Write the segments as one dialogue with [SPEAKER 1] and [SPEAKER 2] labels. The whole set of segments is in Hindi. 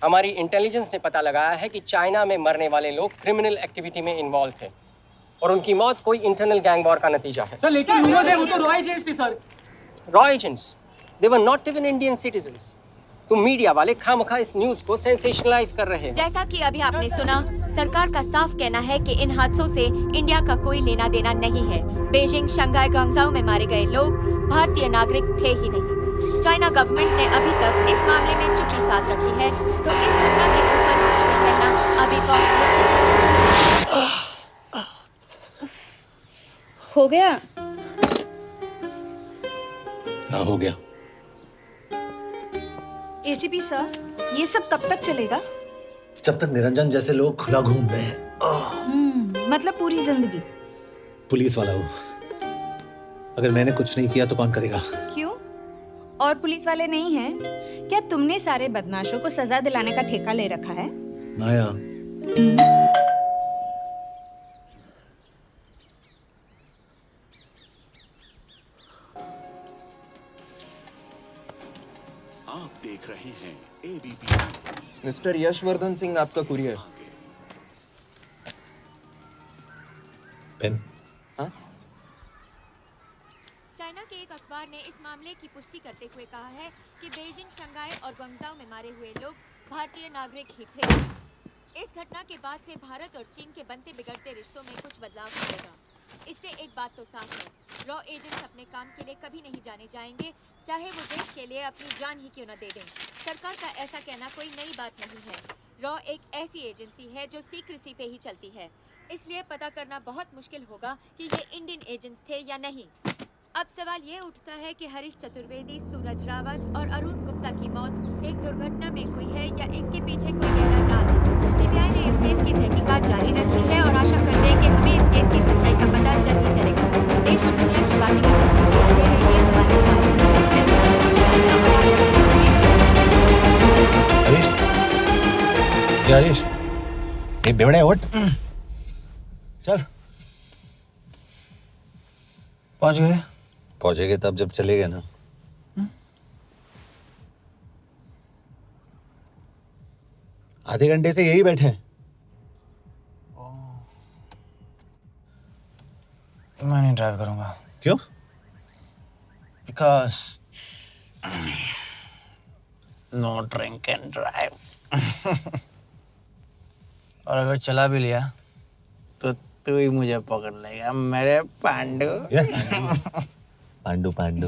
[SPEAKER 1] हमारी इंटेलिजेंस ने पता लगाया है कि चाइना में मरने वाले लोग क्रिमिनल एक्टिविटी में इन्वॉल्व थे और उनकी मौत कोई इंटरनल गैंग वॉर का नतीजा है।
[SPEAKER 2] सर लेकिन ह्यूमर्स है, वो तो रॉ एजेंट्स थे sir.
[SPEAKER 1] Raw agents? They were not even Indian citizens. तुम मीडिया वाले खामखा इस न्यूज को सेंसेशनलाइज कर रहे हैं।
[SPEAKER 3] जैसा कि अभी आपने सुना, सरकार का साफ कहना है कि इन हादसों से इंडिया का कोई लेना देना नहीं है। बीजिंग, शंघाई, ग्वांगझाओ में मारे गए लोग भारतीय नागरिक थे ही नहीं। चाइना गवर्नमेंट ने अभी तक इस मामले में चुप्पी साध रखी है, तो इस घटना के ऊपर कुछ भी कहना अभी बहुत मुश्किल है।
[SPEAKER 4] हो गया?
[SPEAKER 5] हाँ हो गया।
[SPEAKER 4] एसीपी सर, ये सब कब तक चलेगा?
[SPEAKER 5] जब तक निरंजन जैसे लोग खुला घूम रहे हैं।
[SPEAKER 4] मतलब पूरी जिंदगी?
[SPEAKER 5] पुलिस वाला हूँ, अगर मैंने कुछ नहीं किया तो कौन करेगा?
[SPEAKER 4] क्यों? और पुलिस वाले नहीं हैं? क्या तुमने सारे बदमाशों को सजा दिलाने का ठेका ले रखा है?
[SPEAKER 5] माया,
[SPEAKER 6] आप देख रहे हैं एबीपी।
[SPEAKER 1] मिस्टर यशवर्धन सिंह, आपका कुरियर।
[SPEAKER 5] पेन।
[SPEAKER 1] हाँ?
[SPEAKER 3] चाइना के एक अखबार ने इस मामले की पुष्टि करते हुए कहा है कि बीजिंग, शंघाई और ग्वांगझाओ में मारे हुए लोग भारतीय नागरिक ही थे। इस घटना के बाद से भारत और चीन के बनते बिगड़ते रिश्तों में कुछ बदलाव आएगा। इससे एक बात तो साफ है, रॉ एजेंट्स अपने काम के लिए कभी नहीं जाने जाएंगे, चाहे वो देश के लिए अपनी जान ही क्यों न दे दें। सरकार का ऐसा कहना कोई नई बात नहीं है। रॉ एक ऐसी एजेंसी है जो सीक्रेसी पे ही चलती है, इसलिए पता करना बहुत मुश्किल होगा कि ये इंडियन एजेंट्स थे या नहीं। अब सवाल ये उठता है कि हरीश चतुर्वेदी, सूरज रावत और अरुण गुप्ता की मौत एक दुर्घटना में हुई है या इसके पीछे कोई गहरा राज है। सीबीआई ने इस केस की तहकीकात जारी रखी है और आशा करते हैं कि हमें इस केस की सच्चाई का पता जल्द ही चलेगा। देश और दुनिया की बातें दे रही है हमारे
[SPEAKER 5] हरीश, ये हरीश, ये बेवड़े उठ, चल।
[SPEAKER 2] पहुंच गए?
[SPEAKER 5] पहुंचेंगे तब जब चलेंगे ना। आधे घंटे से यही बैठे हैं।
[SPEAKER 2] मैं नहीं ड्राइव करूंगा।
[SPEAKER 5] क्यों?
[SPEAKER 2] Because no drink and drive. और अगर चला भी लिया तो तू ही मुझे पकड़ लेगा मेरे पांडू।
[SPEAKER 5] पांडू पांडू।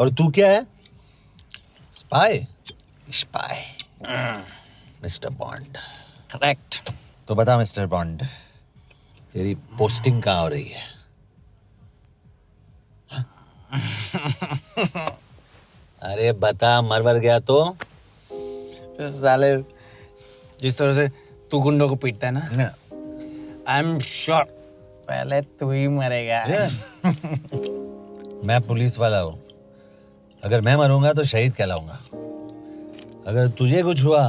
[SPEAKER 5] और तू क्या है? Spy?
[SPEAKER 2] Spy.
[SPEAKER 5] Mister bond.
[SPEAKER 2] Correct.
[SPEAKER 5] तो बता मिस्टर बॉन्ड, तेरी पोस्टिंग कहाँ हो रही है? अरे बता, मरवर गया तो?
[SPEAKER 2] साले जिस तरह से तू गुंडों को पीटता है ना, आई एम श्योर पहले तू ही मरेगा।
[SPEAKER 5] मैं पुलिस वाला हूँ, अगर मैं मरूंगा तो शहीद कहलाऊंगा। अगर तुझे कुछ हुआ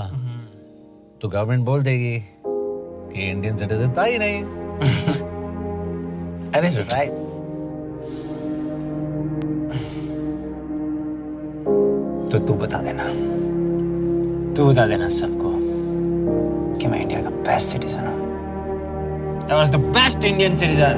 [SPEAKER 5] तो गवर्नमेंट बोल देगी कि इंडियन सिटीजन था ही नहीं।
[SPEAKER 2] अरे राइट। तो तू बता देना सबको कि मैं इंडिया का बेस्ट सिटीजन हूँ। I was the best Indian citizen.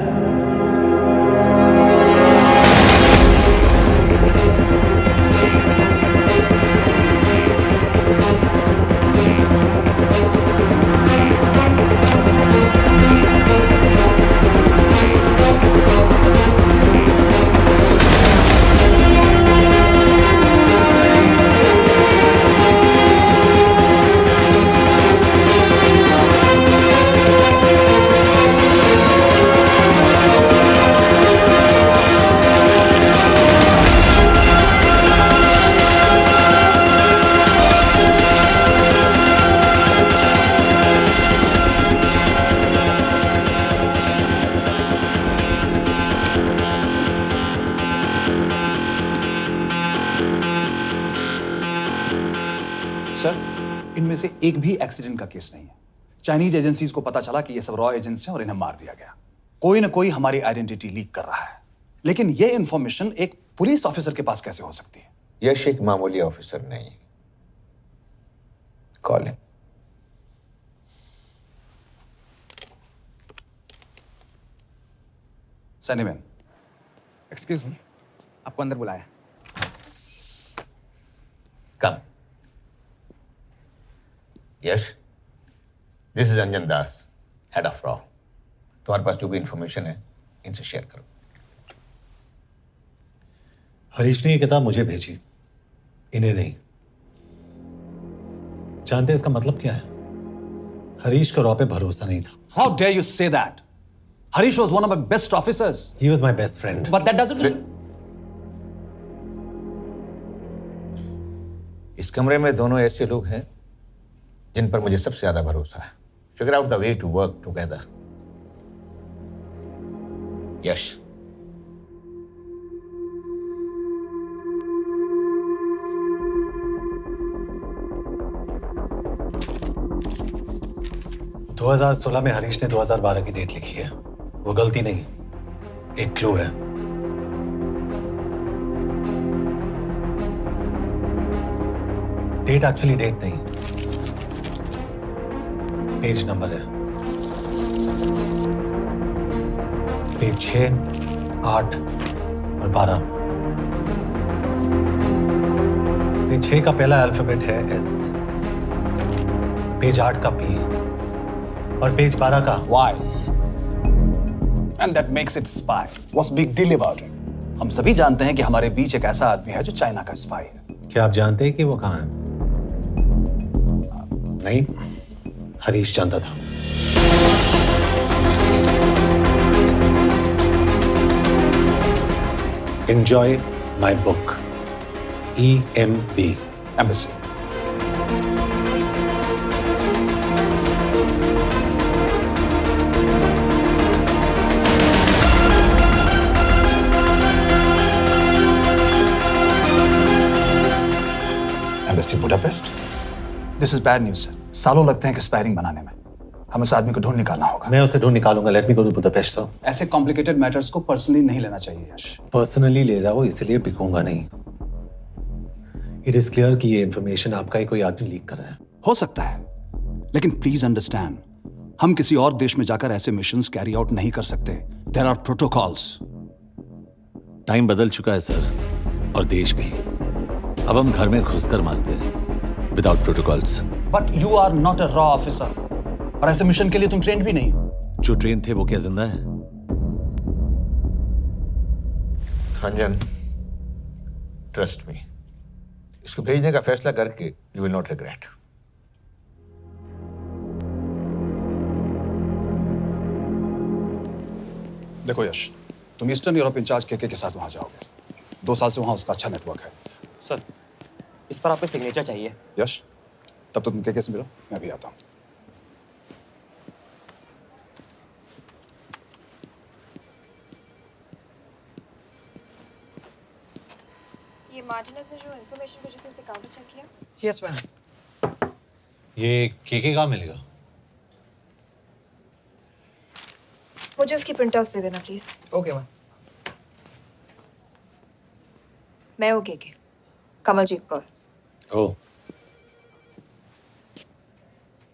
[SPEAKER 7] Sir, इनमें से एक भी एक्सीडेंट का केस नहीं है। चाइनीज एजेंसीज को पता चला कि ये सब रॉ एजेंट्स हैं और इन्हें मार दिया गया। कोई ना कोई हमारी आइडेंटिटी लीक कर रहा है, लेकिन ये इंफॉर्मेशन एक पुलिस ऑफिसर के पास कैसे हो सकती है?
[SPEAKER 8] यश एक मामूली ऑफिसर नहीं,
[SPEAKER 2] call him.
[SPEAKER 7] Sunny man,
[SPEAKER 2] excuse me, आपको अंदर बुलाया।
[SPEAKER 8] Come. Yes. This is Anjan Das, head of RAW. तुम्हारे पास जो भी इंफॉर्मेशन है इनसे शेयर करो।
[SPEAKER 5] हरीश ने ये किताब मुझे भेजी, इन्हें नहीं। जानते हैं इसका मतलब क्या है? हरीश को रॉ पे भरोसा नहीं था।
[SPEAKER 7] How dare you say that? Harish was one of my best officers.
[SPEAKER 5] He was my best friend.
[SPEAKER 7] But that doesn't mean
[SPEAKER 8] इस कमरे में दोनों ऐसे लोग हैं जिन पर मुझे सबसे ज्यादा भरोसा है। Figure out the way to work together. Yash,
[SPEAKER 5] 2016 में हरीश ने 2012 की डेट लिखी है। वो गलती नहीं, एक क्लू है। डेट एक्चुअली डेट नहीं, पेज नंबर है। पेज 6, 8 और 12। पेज 6 का पहला अल्फाबेट है S, पेज 8 का P और पेज 12 का
[SPEAKER 7] Why? And that makes it spy. What's big deal about it? हम सभी जानते हैं कि हमारे बीच एक ऐसा आदमी है जो चाइना का स्पाई है।
[SPEAKER 5] क्या आप जानते हैं कि वो कहाँ है? नहीं, हरीश जानता था। Enjoy my book. EMB.
[SPEAKER 7] Embassy. Embassy Budapest. This is bad news, sir. सालों लगते हैं एक्सपायरिंग बनाने में। हम उस आदमी को ढूंढ निकालना होगा।
[SPEAKER 5] मैं उसे ढूंढ निकालूंगा। Let me go to Budapest sir.
[SPEAKER 7] ऐसे कॉम्प्लिकेटेड मैटर्स को पर्सनली नहीं लेना चाहिए यश।
[SPEAKER 5] पर्सनली ले जाओ, इसलिए बिकूंगा नहीं। इट इज क्लियर कि ये इंफॉर्मेशन आपका ही कोई आदमी लीक कर रहा है।
[SPEAKER 7] हो सकता है, लेकिन प्लीज अंडरस्टैंड, हम किसी और देश में जाकर ऐसे मिशंस कैरी आउट नहीं कर सकते। There are protocols.
[SPEAKER 5] टाइम बदल चुका है सर, और देश भी। अब हम घर में घुसकर मारते हैं without protocols.
[SPEAKER 7] But you are not a रॉ ऑफिसर, और ऐसे मिशन के लिए तुम ट्रेंड भी नहीं हो।
[SPEAKER 5] जो ट्रेन थे वो क्या जिंदा है?
[SPEAKER 8] अंजन, ट्रस्ट मी, इसको भेजने का फैसला करके यू विल नॉट रिग्रेट।
[SPEAKER 7] देखो यश, तुम ईस्टर्न यूरोप इंचार्ज के साथ वहां जाओगे। 2 साल से वहां उसका अच्छा नेटवर्क है।
[SPEAKER 2] सर, इस पर आपके सिग्नेचर चाहिए।
[SPEAKER 7] यश, तब तो तुम के से मिलो, मैं भी आता हूं।
[SPEAKER 9] ये मार्टिनेज ने जो इन्फॉर्मेशन भेजी थी उसे काउंटर चेक किया?
[SPEAKER 2] Yes ma'am.
[SPEAKER 5] ये केके कहाँ मिलेगा?
[SPEAKER 9] मुझे उसकी प्रिंटआउट्स दे देना प्लीज।
[SPEAKER 2] Okay ma'am.
[SPEAKER 9] मैं हूँ केके, कमलजीत कौर।
[SPEAKER 5] ओ,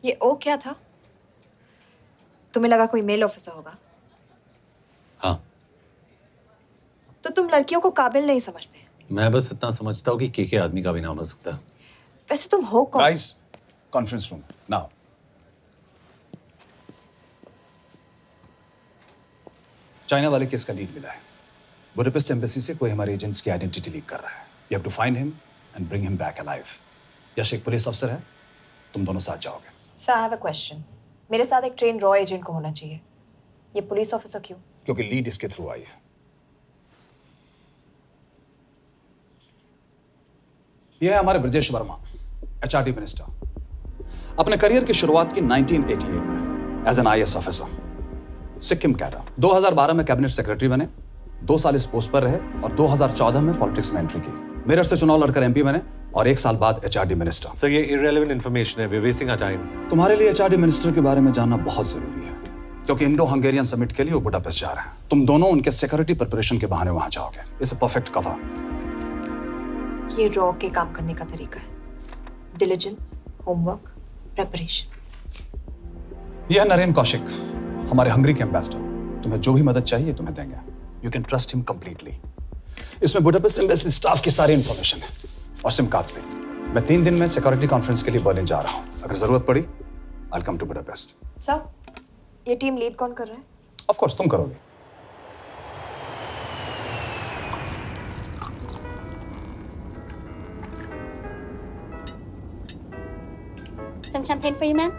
[SPEAKER 9] ये ओ क्या था? तुम्हें लगा कोई मेल ऑफिसर होगा?
[SPEAKER 5] हाँ।
[SPEAKER 9] तो तुम लड़कियों को काबिल नहीं समझते।
[SPEAKER 5] मैं बस इतना समझता हूँ कि केके आदमी का भी नाम हो सकता है।
[SPEAKER 9] वैसे तुम हो कौन?
[SPEAKER 7] Guys, conference room now. China वाले केस का लीड मिला है। बुडापेस्ट एम्बेसी से कोई हमारे एजेंट्स की आइडेंटिटी लीक कर रहा है। You have to find him and bring him back alive. Yash एक पुलिस अफसर है, तुम दोनों साथ जाओगे।
[SPEAKER 9] Sir, I have a question. मेरे साथ एक ट्रेन रॉ एजेंट को होना चाहिए। ये पुलिस ऑफिसर क्यों?
[SPEAKER 7] क्योंकि लीड इसके थ्रू आई है। यह है हमारे ब्रजेश वर्मा, एचआरडी मिनिस्टर। अपने करियर की शुरुआत की 1988 में as an IAS officer, Sikkim cadre. 2012 में कैबिनेट सेक्रेटरी बने, 2 साल इस पोस्ट पर रहे और 2014 में पॉलिटिक्स में एंट्री की। मेरठ से चुनाव लड़कर एमपी बने और 1 साल बाद एचआरडी मिनिस्टर।
[SPEAKER 5] सर, ये इररेलेवेंट इंफॉर्मेशन है। We wasting our time.
[SPEAKER 7] तुम्हारे लिए एचआरडी मिनिस्टर के बारे में जानना बहुत जरूरी है, क्योंकि इंडो हंगेरियन समिट के लिए वो बुडापेस्ट जा रहे हैं। तुम दोनों उनके सिक्योरिटी प्रिपरेशन के बहाने वहां जाओगे। It's a perfect cover.
[SPEAKER 9] ये रॉ के काम करने का तरीका है। Diligence, homework, preparation.
[SPEAKER 7] यह है नरेन कौशिक, हमारे हंगरी के एम्बेसडर। तुम्हें जो भी मदद चाहिए तुम्हें देंगे। You can trust him completely. इसमें बुडापेस्ट एम्बेसी स्टाफ की सारी इंफॉर्मेशन है और सिम कार्ड्स भी। मैं 3 दिन में सिक्योरिटी कॉन्फ्रेंस के लिए बर्लिन जा रहा हूँ। अगर जरूरत पड़ी आई कम टू बुडापेस्ट।
[SPEAKER 9] सर, ये टीम लीड कौन कर रहा है?
[SPEAKER 7] ऑफ कोर्स तुम करोगे।
[SPEAKER 10] Some champagne for you, ma'am?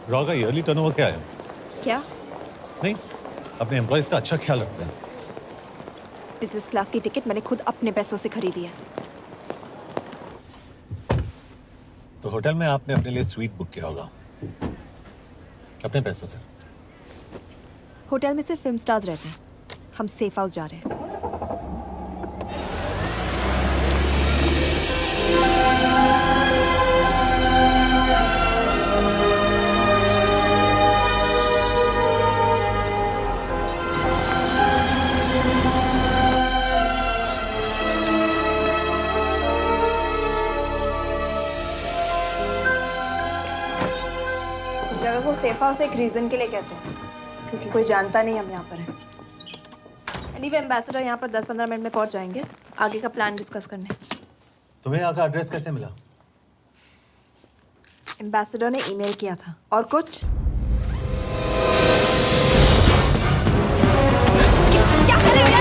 [SPEAKER 5] Raw का ईयरली टर्नओवर क्या है?
[SPEAKER 9] क्या?
[SPEAKER 5] नहीं, अपने एम्प्लॉयज का अच्छा ख्याल रखते हैं।
[SPEAKER 9] बिजनेस क्लास की टिकट मैंने खुद अपने पैसों से खरीदी है।
[SPEAKER 5] तो होटल में आपने अपने लिए स्वीट बुक किया होगा अपने पैसों से।
[SPEAKER 9] होटल में सिर्फ फिल्म स्टार्स रहते हैं। हम सेफ हाउस जा रहे हैं। इस जगह को सेफ हाउस एक रीजन के लिए कहते हैं, क्योंकि कोई जानता नहीं हम यहाँ पर हैं। एनीवे एम्बेसडर यहाँ पर 10-15 मिनट में पहुँच जाएंगे आगे का प्लान डिस्कस करने।
[SPEAKER 5] तुम्हें यहाँ का एड्रेस कैसे मिला?
[SPEAKER 9] एम्बेसडर ने ईमेल किया था। और कुछ? क्या कर रहे हो?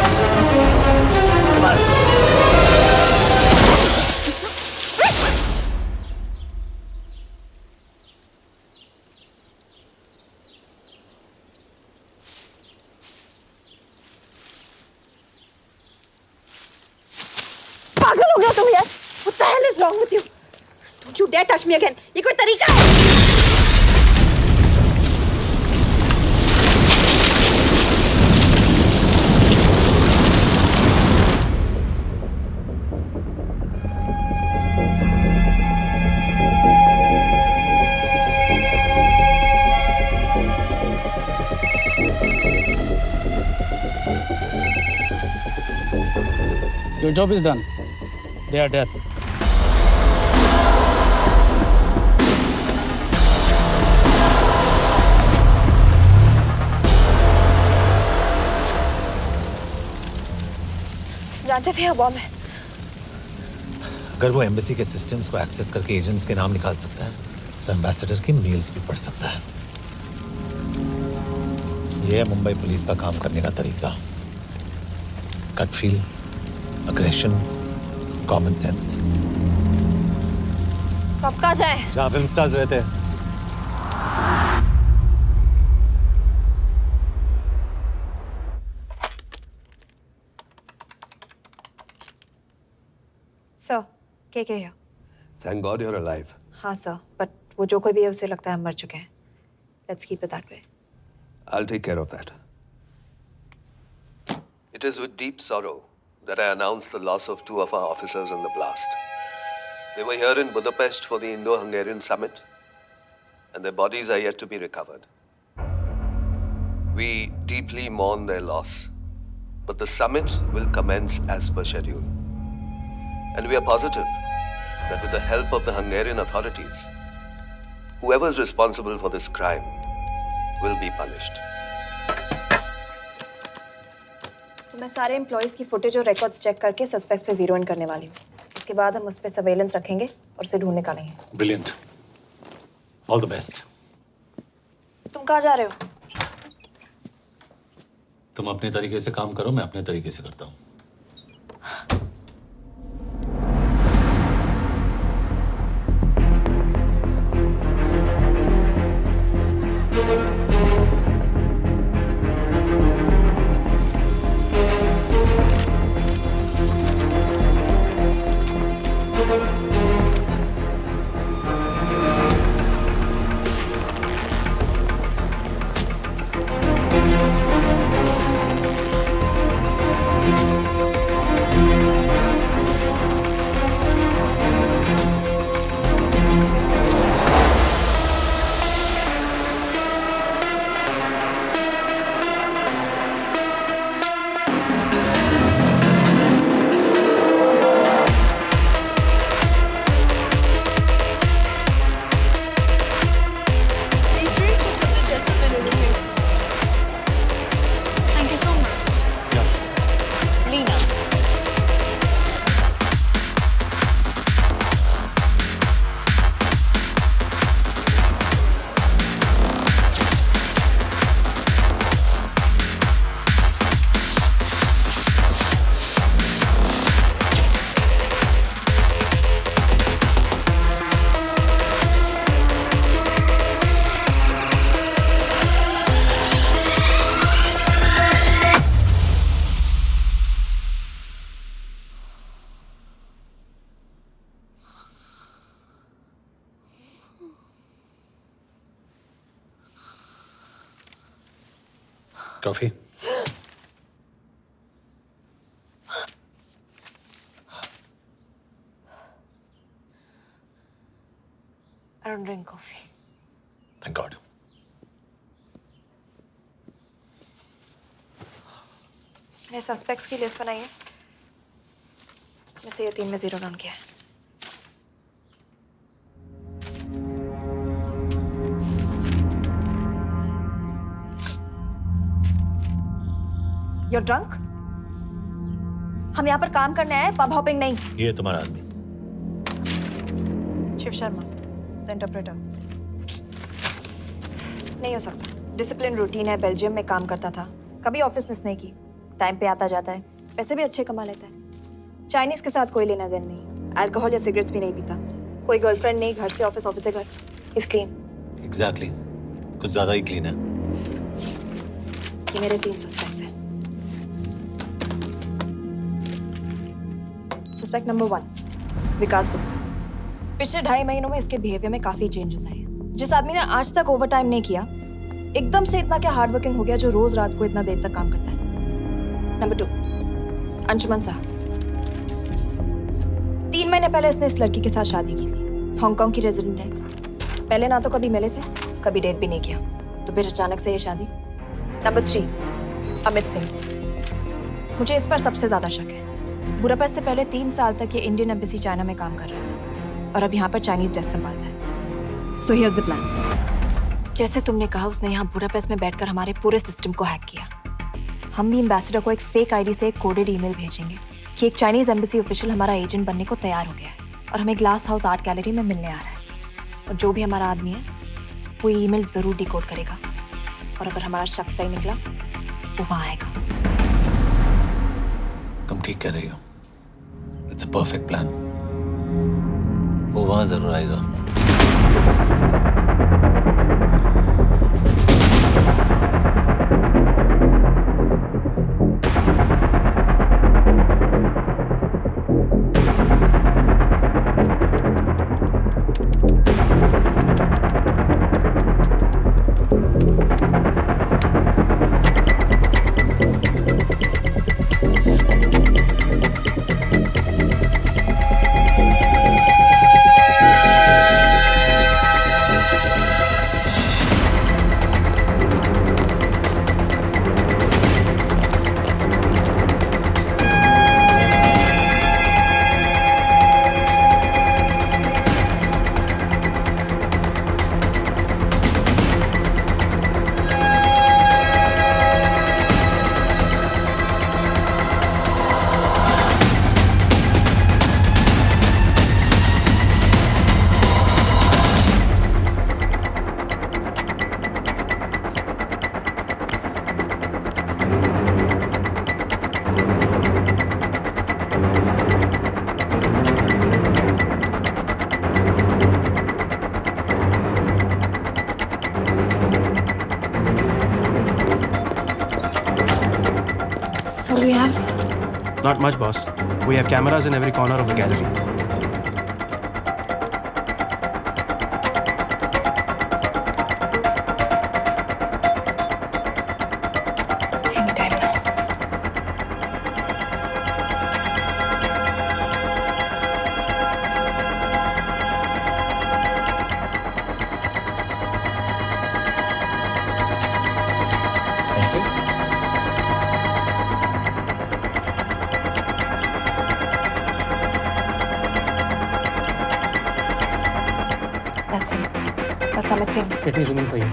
[SPEAKER 9] पागल हो गया तुम यार? What the hell is wrong with you? Don't you dare touch me again. ये कोई तरीका है?
[SPEAKER 2] Your job is done. They are dead.
[SPEAKER 9] जानते थे बॉम्ब है।
[SPEAKER 5] अगर वो एम्बेसी के सिस्टम्स को एक्सेस करके एजेंट्स के नाम निकाल सकता है तो एम्बेसडर की मेल्स भी पढ़ सकता है। ये है मुंबई पुलिस का काम करने का तरीका। Gut feel, aggression, common sense.
[SPEAKER 9] कब कहाँ जाए?
[SPEAKER 5] जहाँ फिल्म स्टार्स रहते हैं।
[SPEAKER 9] सर, के here?
[SPEAKER 11] Thank God you're alive.
[SPEAKER 9] हाँ सर, बट वो जो कोई भी है उसे लगता है हम मर चुके हैं। Let's keep it that way.
[SPEAKER 11] I'll take care of that. It is with deep sorrow that I announce the loss of 2 of our officers in the blast. They were here in Budapest for the Indo-Hungarian summit, and their bodies are yet to be recovered. We deeply mourn their loss, but the summit will commence as per schedule. And we are positive that with the help of the Hungarian authorities, whoever is responsible for this crime will be punished.
[SPEAKER 9] तो मैं सारे एम्प्लॉइज की फुटेज और रिकॉर्ड्स चेक करके सस्पेक्ट्स पे जीरो इन करने वाली हूँ। उसके बाद हम उस पर सर्वेलेंस रखेंगे और उसे ढूंढ निकालेंगे।
[SPEAKER 5] Brilliant. All the best.
[SPEAKER 9] तुम कहाँ जा रहे हो?
[SPEAKER 5] तुम अपने तरीके से काम करो, मैं अपने तरीके से करता हूँ। Coffee?
[SPEAKER 9] I don't drink coffee.
[SPEAKER 5] Thank God.
[SPEAKER 9] मैंने सस्पेक्ट्स की लिस्ट बनाई है, मैं से ये 3 में 0 डाउन किया है। You're drunk? हम यहाँ पर काम करने आए, पब हॉपिंग नहीं।
[SPEAKER 5] ये तुम्हारा आदमी।
[SPEAKER 9] Shiv Sharma, the interpreter. नहीं हो सकता। डिसिप्लिन रूटीन है, बेल्जियम में काम करता था, कभी ऑफिस मिस नहीं की, टाइम पे आता जाता है, पैसे भी अच्छे कमा लेता है। चाइनीज के साथ कोई लेना देना नहीं, अल्कोहल या सिगरेट्स भी नहीं पीता, कोई गर्लफ्रेंड नहीं, घर से ऑफिस, ऑफिस से घर। Is clean.
[SPEAKER 5] एग्जैक्टली, कुछ ज्यादा ही क्लीन है।
[SPEAKER 9] ये मेरे 3 सस्पेक्ट्स हैं। सस्पेक्ट नंबर 1, विकास गुप्ता। पिछले 2.5 महीनों में इसके बिहेवियर में काफी चेंजेस आए हैं। जिस आदमी ने आज तक ओवर टाइम नहीं किया, एकदम से इतना क्या हार्ड वर्किंग हो गया जो रोज रात को इतना देर तक काम करता है। नंबर 2, अंशुमन साहब। 3 महीने पहले इसने इस लड़की के साथ शादी की थी, हांगकांग की रेजिडेंट है। पहले ना तो कभी मिले थे, कभी डेट भी नहीं किया, तो फिर अचानक से ये शादी। नंबर 3, अमित सिंह। मुझे इस पर सबसे ज्यादा शक है। बुडापेस्ट से पहले 3 साल तक ये इंडियन एम्बेसी चाइना में काम कर रहा था और अब यहाँ पर चाइनीज डेस्क संभालता है। So here's the plan. जैसे तुमने कहा, उसने यहाँ बुडापेस्ट में बैठकर हमारे पूरे सिस्टम को हैक किया। हम भी एम्बेसडर को एक फेक आईडी से एक कोडेड ईमेल भेजेंगे कि एक चाइनीज एम्बेसी ऑफिशियल हमारा एजेंट बनने को तैयार हो गया है और हमें ग्लास हाउस आर्ट गैलरी में मिलने आ रहा है। और जो भी हमारा आदमी है वो ईमेल जरूर डिकोड करेगा और अगर हमारा शक सही निकला वो वहाँ आएगा।
[SPEAKER 5] तुम ठीक कह रही हो। It's a perfect plan. वो वहां जरूर आएगा।
[SPEAKER 12] Not much, boss. We have cameras in every corner of the gallery.
[SPEAKER 9] Anytime now.
[SPEAKER 5] Thank you.
[SPEAKER 9] That's him. That's Amit Singh.
[SPEAKER 1] Let me zoom in for you.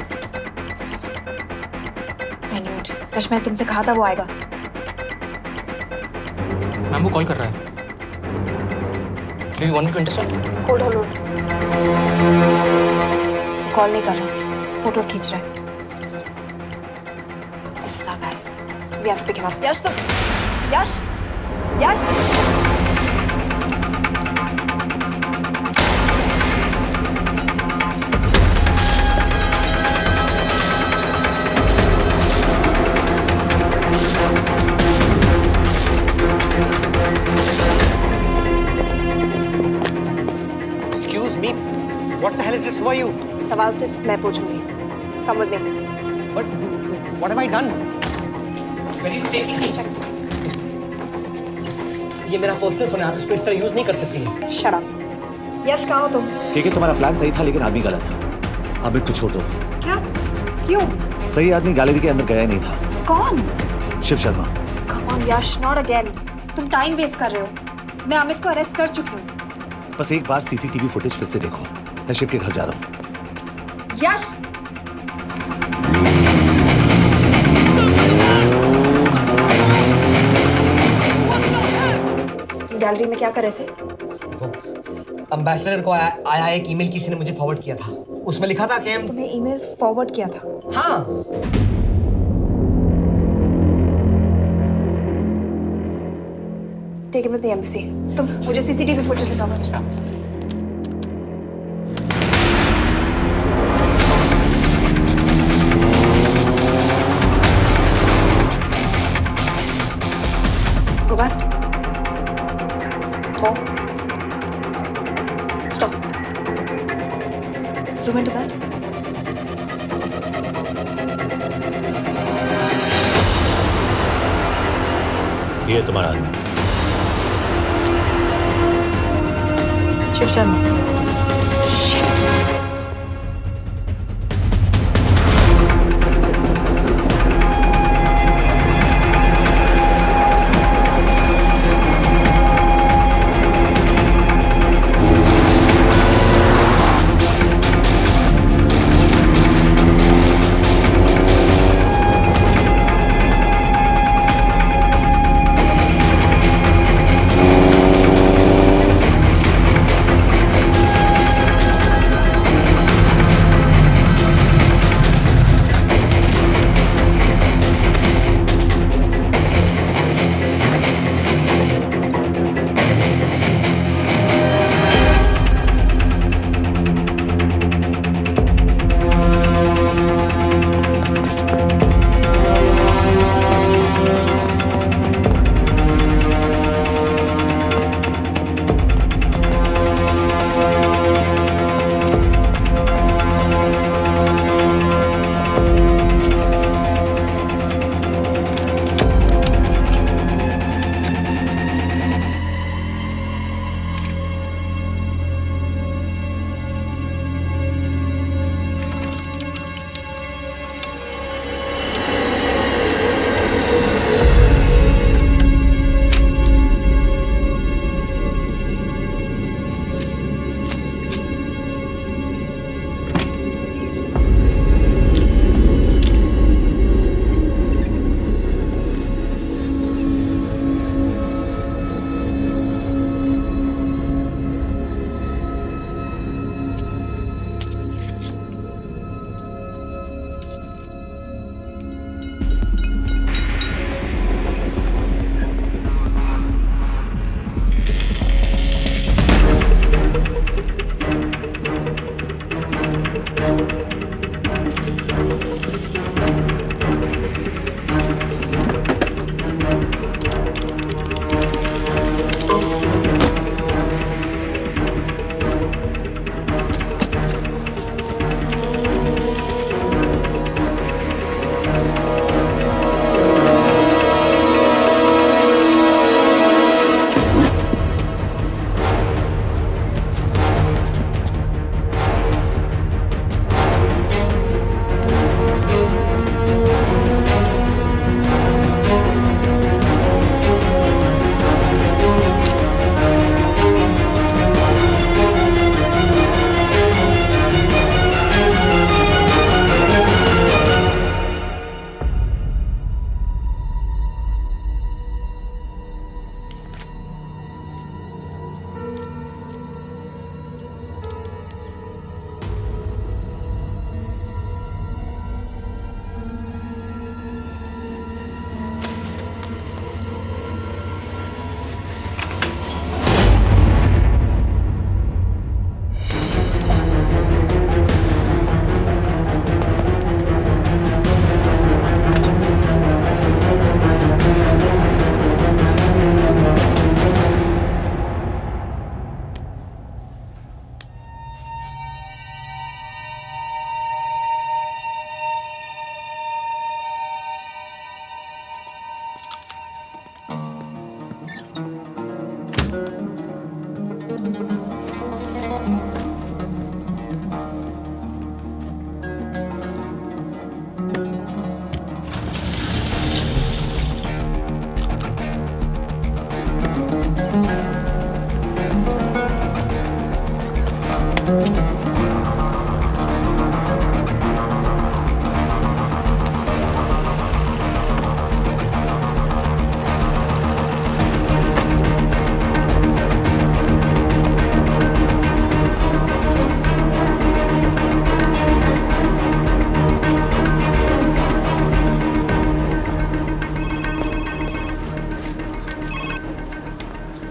[SPEAKER 9] I knew it. Rush, मैंने तुमसे कहा था वो आएगा।
[SPEAKER 1] मैम वो कॉल कर रहा है। Do you want me to intercept?
[SPEAKER 9] Hold hold. Call नहीं कर रहा, फोटोज खींच रहा है। This is our guy. We have to pick him up. यश तुम, यश, यश।
[SPEAKER 1] Excuse me. What the hell is this? Who are you?
[SPEAKER 9] सवाल सिर्फ मैं पूछूंगी। Come with me.
[SPEAKER 1] But what have I done? ये मेरा पर्सनल फोन है, आप इसको इस तरह यूज नहीं कर सकती।
[SPEAKER 9] Shut up. यश कहाँ हो तुम?
[SPEAKER 5] ठीक है, तुम्हारा प्लान सही था लेकिन आदमी गलत था। अमित को छोड़ दो।
[SPEAKER 9] क्या? क्यों?
[SPEAKER 5] सही आदमी गैलरी के अंदर गया ही नहीं था।
[SPEAKER 9] कौन?
[SPEAKER 5] Shiv Sharma.
[SPEAKER 9] Come on Yash, not again. तुम टाइम वेस्ट कर रहे हो। मैं अमित को अरेस्ट कर चुकी हूँ।
[SPEAKER 5] बस एक बार सीसीटीवी फुटेज फिर से देखो। मैं शिव के घर जा रहा हूँ।
[SPEAKER 9] यश! तुम गैलरी में क्या कर रहे थे?
[SPEAKER 1] एम्बेसडर को आया एक ईमेल किसी ने मुझे फॉरवर्ड किया था। उसमें लिखा था कि
[SPEAKER 9] तुम्हें ईमेल फॉरवर्ड किया था?
[SPEAKER 1] हाँ।
[SPEAKER 9] Take him to the embassy. तुम मुझे सीसीटीवी फुटेज दिखाओ। Go back. More. Stop. Zoom into that.
[SPEAKER 5] ये तुम्हारा आदमी।
[SPEAKER 9] शिव शर्मा।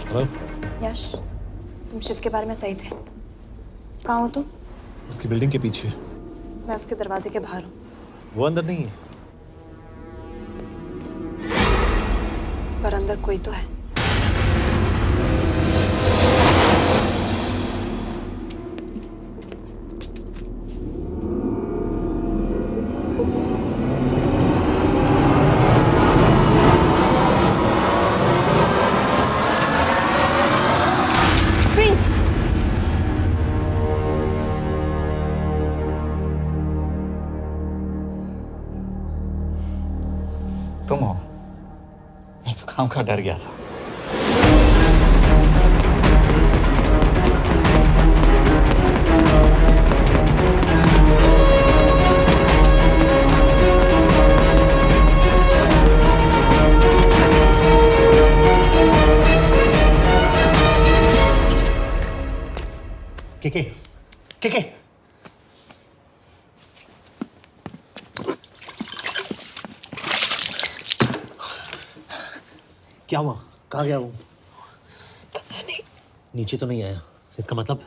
[SPEAKER 5] हेलो।
[SPEAKER 9] यश, तुम शिव के बारे में सही थे। कहाँ हो तुम?
[SPEAKER 5] उसकी बिल्डिंग के पीछे।
[SPEAKER 9] मैं उसके दरवाजे के बाहर हूँ।
[SPEAKER 5] वो अंदर नहीं है।
[SPEAKER 9] पर अंदर कोई तो है।
[SPEAKER 2] तुम हो? मैं तो काम का डर गया था। के
[SPEAKER 13] क्या हुआ? कहाँ गया वो?
[SPEAKER 9] पता नहीं।
[SPEAKER 13] नीचे तो नहीं आया, इसका मतलब?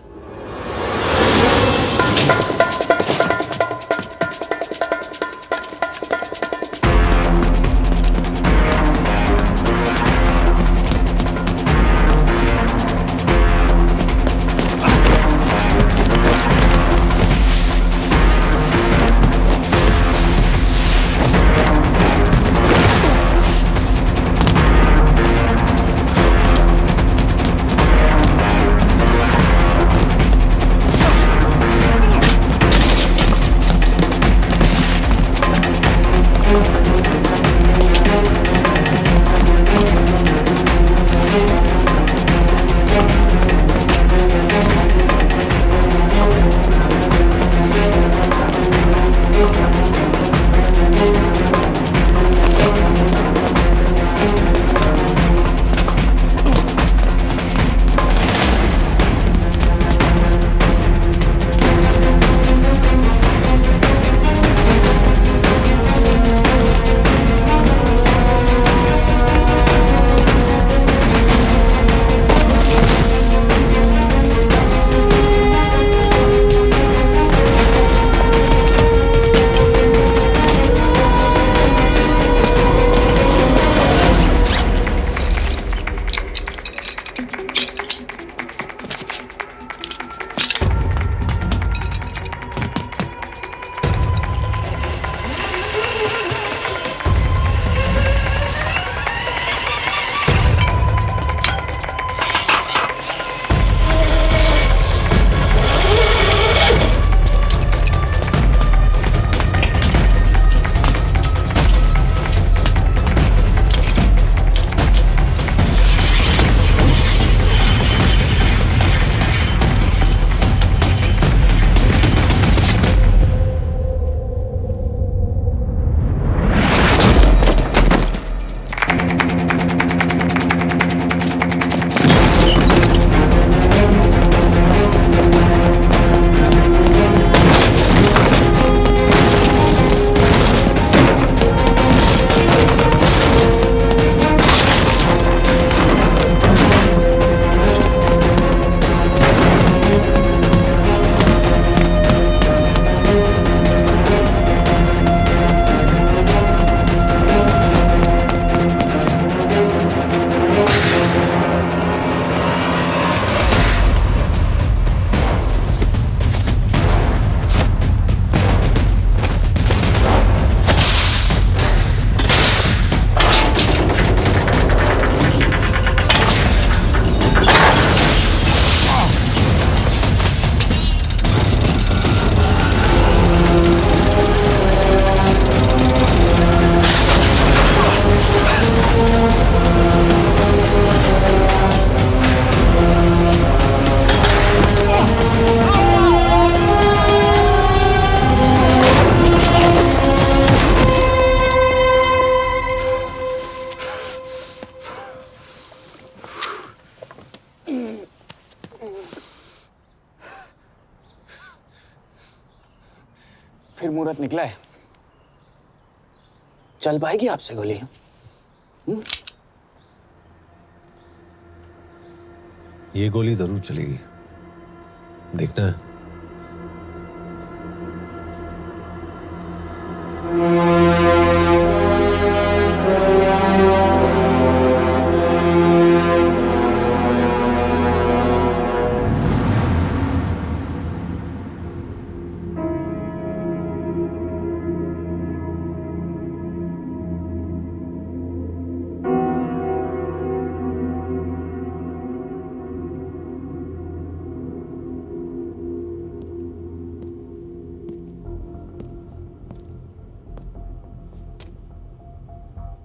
[SPEAKER 2] फिर मुहूर्त निकला है। चल पाएगी आपसे गोली?
[SPEAKER 5] ये गोली जरूर चलेगी, देखना है।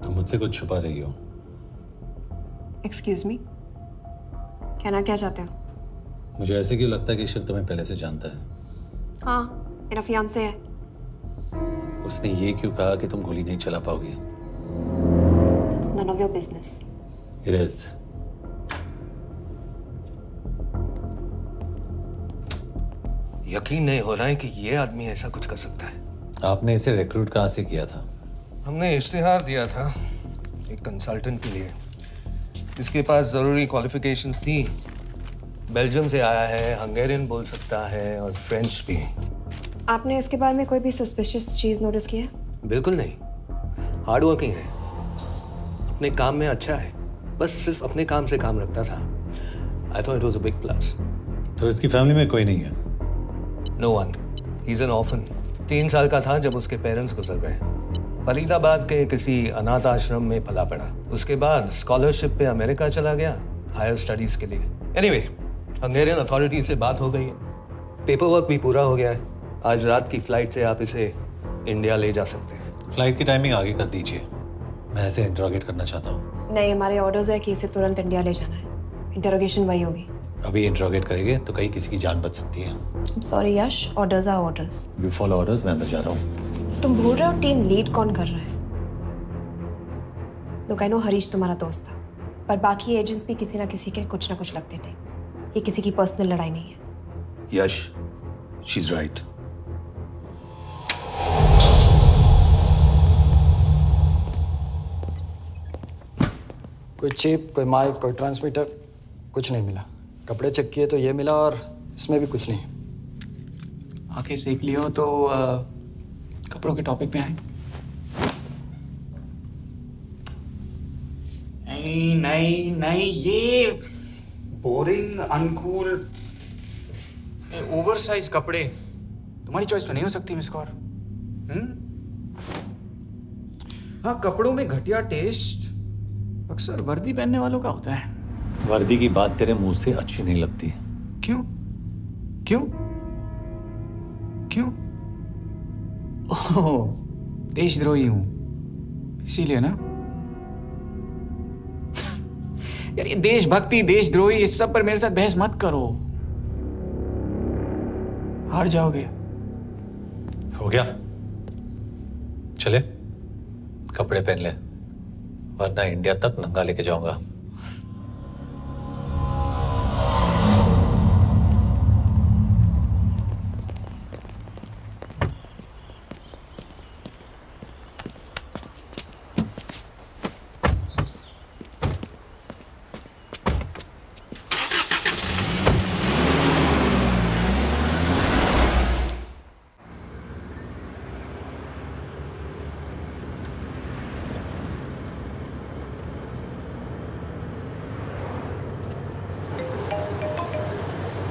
[SPEAKER 5] तुम मुझसे कुछ छुपा रही हो।
[SPEAKER 9] एक्सक्यूज मी, कहना क्या चाहते हो?
[SPEAKER 5] मुझे ऐसे क्यों लगता है कि ईश्वर तुम्हें पहले से जानता है?
[SPEAKER 9] हाँ, मेरा फियांसे है।
[SPEAKER 5] उसने ये क्यों कहा कि तुम गोली नहीं चला पाओगी?
[SPEAKER 9] It's none of your business.
[SPEAKER 5] It is.
[SPEAKER 11] यकीन नहीं हो रहा है कि ये आदमी ऐसा कुछ कर सकता है।
[SPEAKER 5] आपने इसे रिक्रूट कहाँ से किया था?
[SPEAKER 11] हमने इश्तिहार दिया था एक कंसल्टेंट के लिए, जिसके पास ज़रूरी क्वालिफिकेशंस थी। बेल्जियम से आया है, हंगेरियन बोल सकता है और फ्रेंच भी।
[SPEAKER 9] आपने इसके बारे में कोई भी सस्पिशियस चीज नोटिस की है?
[SPEAKER 11] बिल्कुल नहीं, हार्ड वर्किंग है, अपने काम में अच्छा है, बस सिर्फ अपने काम से काम रखता था। I thought it was a big plus.
[SPEAKER 5] तो इसकी फैमिली में कोई नहीं है?
[SPEAKER 11] No one, he is an orphan. 3 साल का था जब उसके पेरेंट्स गुजर गए। फरीदाबाद के किसी अनाथ आश्रम में पला पड़ा। उसके बाद स्कॉलरशिप पे अमेरिका चला गया हायर स्टडीज के लिए। एनीवे, हंगेरियन अथॉरिटी से बात हो गई है, पेपर वर्क भी पूरा हो गया है। आज रात की फ्लाइट से आप इसे इंडिया ले जा सकते हैं।
[SPEAKER 5] फ्लाइट की टाइमिंग आगे कर दीजिए, मैं इसे इंटरोगेट करना चाहता हूँ।
[SPEAKER 9] नहीं, हमारे ऑर्डर्स है कि इसे तुरंत इंडिया ले जाना है। इंटरोगेशन वही होगी।
[SPEAKER 5] अभी इंटरोगेट करेंगे तो कहीं किसी की जान बच सकती है।
[SPEAKER 9] Sorry Yash, orders are orders.
[SPEAKER 5] You follow orders, मैं अंदर जा रहा हूँ।
[SPEAKER 9] तुम भूल रहे हो टीम लीड कौन कर रहा है? लोग आई नो हरीश तुम्हारा दोस्त था, पर बाकी एजेंट्स भी किसी ना किसी के कुछ ना कुछ लगते थे। ये किसी की पर्सनल लड़ाई नहीं है।
[SPEAKER 11] यश, शी इज राइट।
[SPEAKER 14] कोई चिप, कोई माइक, कोई ट्रांसमीटर, कुछ नहीं मिला। कपड़े चेक किए तो ये मिला और इसमें भी कुछ नहीं।
[SPEAKER 2] आंखें सेक लियो तो कपड़ों के टॉपिक पे आए। नहीं नहीं नहीं, ये बोरिंग, अनकूल, ओवरसाइज कपड़े तुम्हारी चॉइस तो नहीं हो सकती मिस कौर। हाँ, कपड़ों में घटिया टेस्ट अक्सर वर्दी पहनने वालों का होता है।
[SPEAKER 5] वर्दी की बात तेरे मुंह से अच्छी नहीं लगती।
[SPEAKER 2] क्यों क्यों क्यों? ओह, देशद्रोही हूं इसीलिए ना। यार ये देशभक्ति, देशद्रोही, इस सब पर मेरे साथ बहस मत करो, हार जाओगे।
[SPEAKER 5] हो गया, चले कपड़े पहन ले, वरना इंडिया तक नंगा लेके जाऊंगा।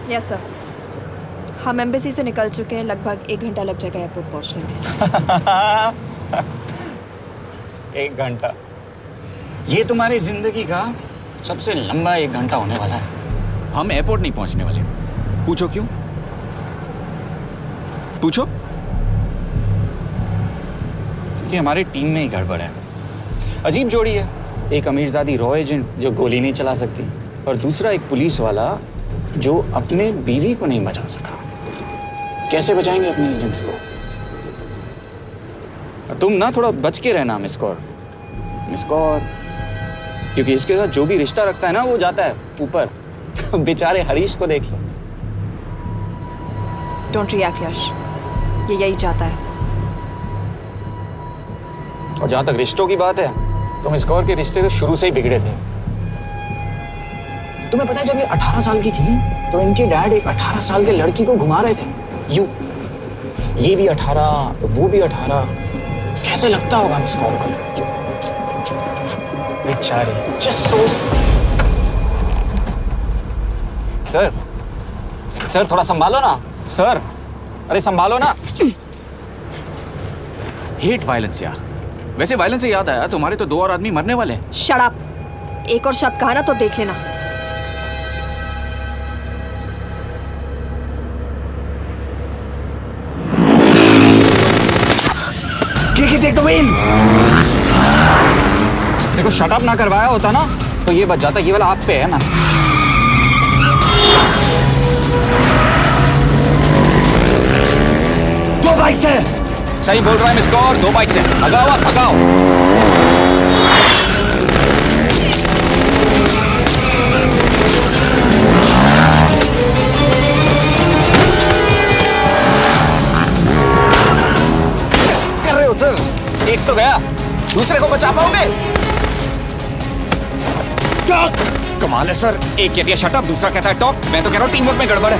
[SPEAKER 9] यस सर, हम एम्बेसी से निकल चुके हैं। लगभग 1 घंटा लग जाएगा एयरपोर्ट पहुंचने में।
[SPEAKER 2] 1 घंटा? ये तुम्हारी जिंदगी का सबसे लंबा 1 घंटा होने वाला है। हम एयरपोर्ट नहीं पहुंचने वाले। पूछो क्यों? पूछो। क्योंकि हमारी टीम में ही गड़बड़ है। अजीब जोड़ी है, एक अमीरजादी रॉ एजेंट जो गोली नहीं चला सकती, और दूसरा एक पुलिस वाला जो अपने बीवी को नहीं बचा सका। कैसे बचाएंगे अपने एजेंट्स को? तुम ना थोड़ा बच के रहना मिस कौर, क्योंकि इसके साथ जो भी रिश्ता रखता है ना वो जाता है ऊपर। बेचारे हरीश को देख लो।
[SPEAKER 9] डोंट रिएक्ट यश, ये यही चाहता है।
[SPEAKER 2] और जहां तक रिश्तों की बात है, तो मिस कौर के रिश्ते तो शुरू से ही बिगड़े थे। तुम्हें पता है जब ये 18 साल की थी तो इनके डैड एक 18 साल के लड़की को घुमा रहे थे। ये भी 18, वो भी 18। कैसे लगता होगा इसको अंकल? बेचारे, जस्ट सो। सर थोड़ा संभालो ना सर। अरे संभालो ना।
[SPEAKER 7] हेट वायलेंस यार। वैसे वायलेंस से याद आया, तुम्हारे तो 2 और आदमी मरने वाले हैं।
[SPEAKER 9] Shut up. एक और शब्द कहा ना तो देख लेना।
[SPEAKER 2] Take the wheel. देखो शट अप ना करवाया होता ना तो ये बच जाता। ये वाला आप पे है ना। दो बाइक्स है। सही बोल रहा है मिस्टर और 2 बाइक्स है। भगाओ आप, भगाओ। कर रहे हो सर? एक तो गया, दूसरे को बचा पाओगे? कमाल है सर। एक कहती है शट अप, दूसरा कहता है टॉप। मैं तो कह रहा हूँ टीम वर्क में गड़बड़ है।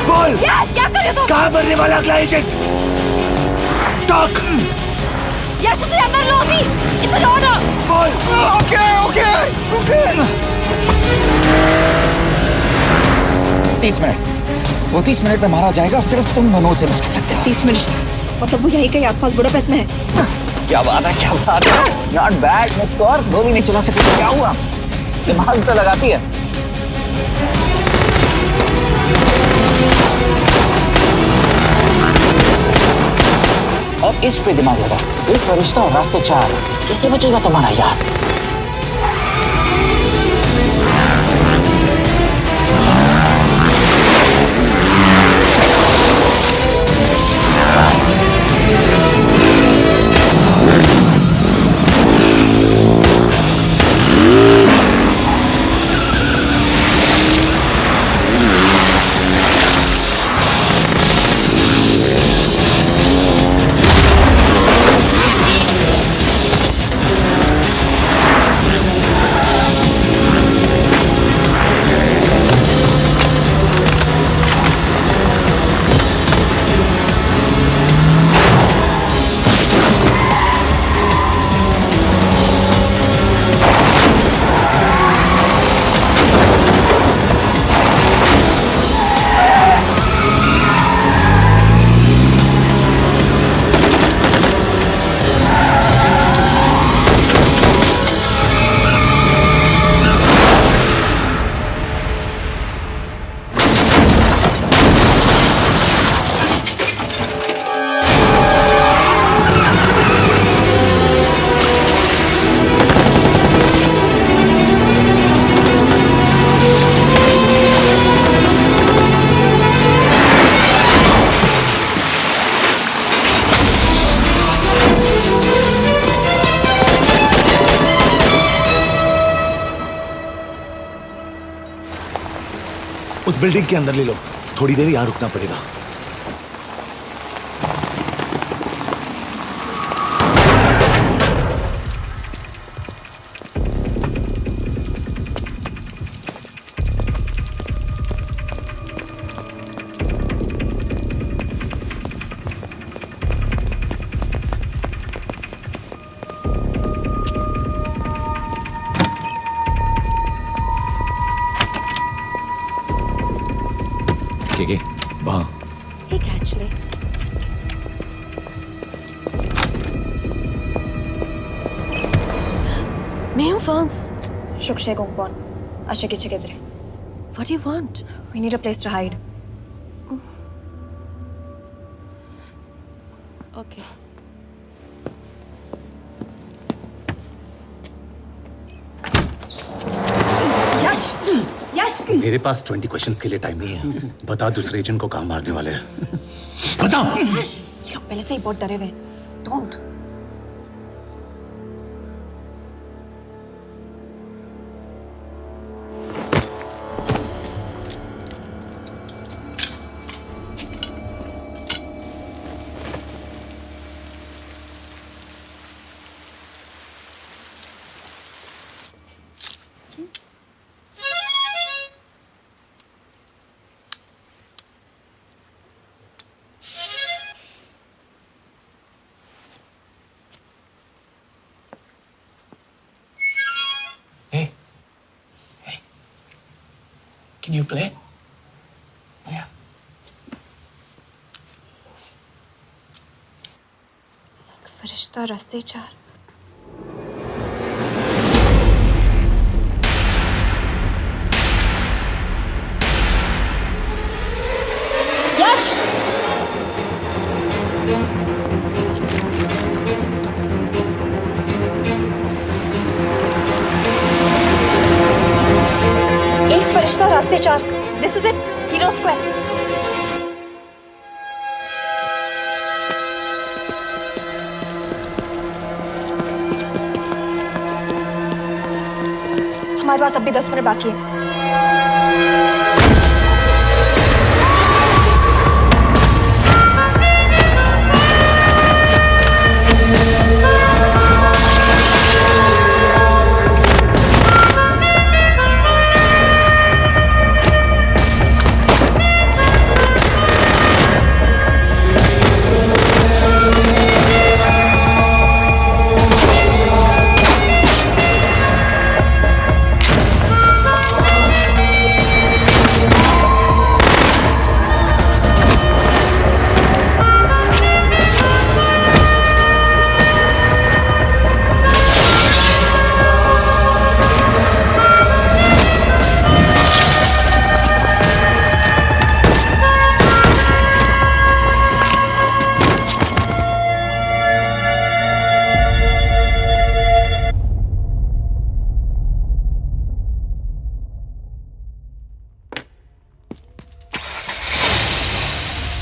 [SPEAKER 2] बोल
[SPEAKER 9] क्या कर रहे हो तुम?
[SPEAKER 2] कहाँ मरने वाला अगला एजेंट? टॉक।
[SPEAKER 9] यश से अंदर लो अभी। It's an order.
[SPEAKER 2] बोल। Okay 30 minute. वो 30 मिनट में मारा जाएगा। सिर्फ तुम दोनों से बचा सकते हो।
[SPEAKER 9] 30 मिनट मतलब वो यहीं कहीं आसपास बुडापेस्ट में है।
[SPEAKER 2] क्या बात है, क्या बात है। Not bad miss Kaur. गोली नहीं चला सकती। क्या हुआ? दिमाग तो लगाती है। अब इस पे दिमाग लगा। एक फरिश्ता और रास्ते 4। कैसे बचेगा तुम्हारा यार?
[SPEAKER 13] उस बिल्डिंग के अंदर ले लो। थोड़ी देर यहाँ रुकना पड़ेगा। वहाँ
[SPEAKER 9] Hey, actually. मैं हूँ फ्रांस। शुक्शे गोंगपॉन। आशा की जगह दे। What do you want? We need a place to hide. Okay. यश, यश।
[SPEAKER 13] मेरे पास 20 क्वेश्चंस के लिए टाइम नहीं है। बता दूसरे एजेंट को कहाँ मारने वाले हैं। बता।
[SPEAKER 9] यश, ये लोग पहले से ही बहुत डरे हुए हैं। Don't.
[SPEAKER 2] Can you play? Yeah.
[SPEAKER 9] फरिश्ता रास्ते चार। यश! एक फरिश्ता रास्ते चार। This is it, hero square. हमारे पास अभी 10 मिनट बाकी है।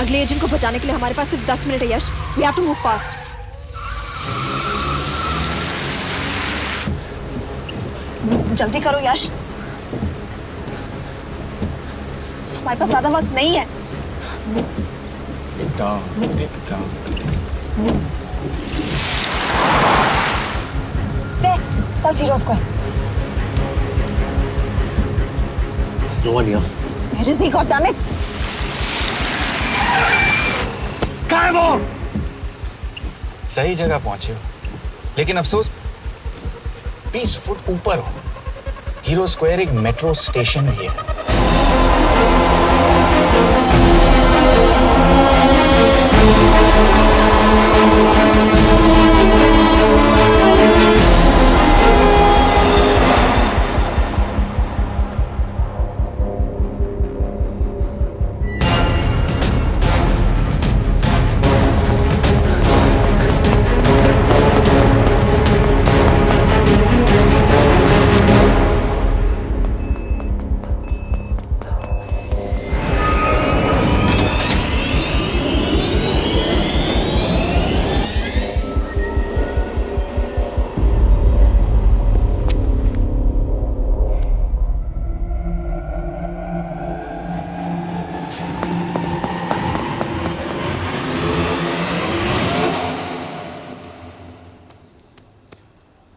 [SPEAKER 9] अगले एजेंट को बचाने के लिए हमारे पास सिर्फ 10 मिनट है Yash. We have to move fast. जल्दी करो यश, हमारे पास ज्यादा वक्त नहीं है। That's Hero Square.
[SPEAKER 13] There's no one here.
[SPEAKER 9] Where is he? God damn it!
[SPEAKER 13] कहाँ है वो?
[SPEAKER 2] सही जगह पहुंचे हो, लेकिन अफसोस 20 फुट ऊपर हो। हीरो स्क्वायर एक मेट्रो स्टेशन भी है।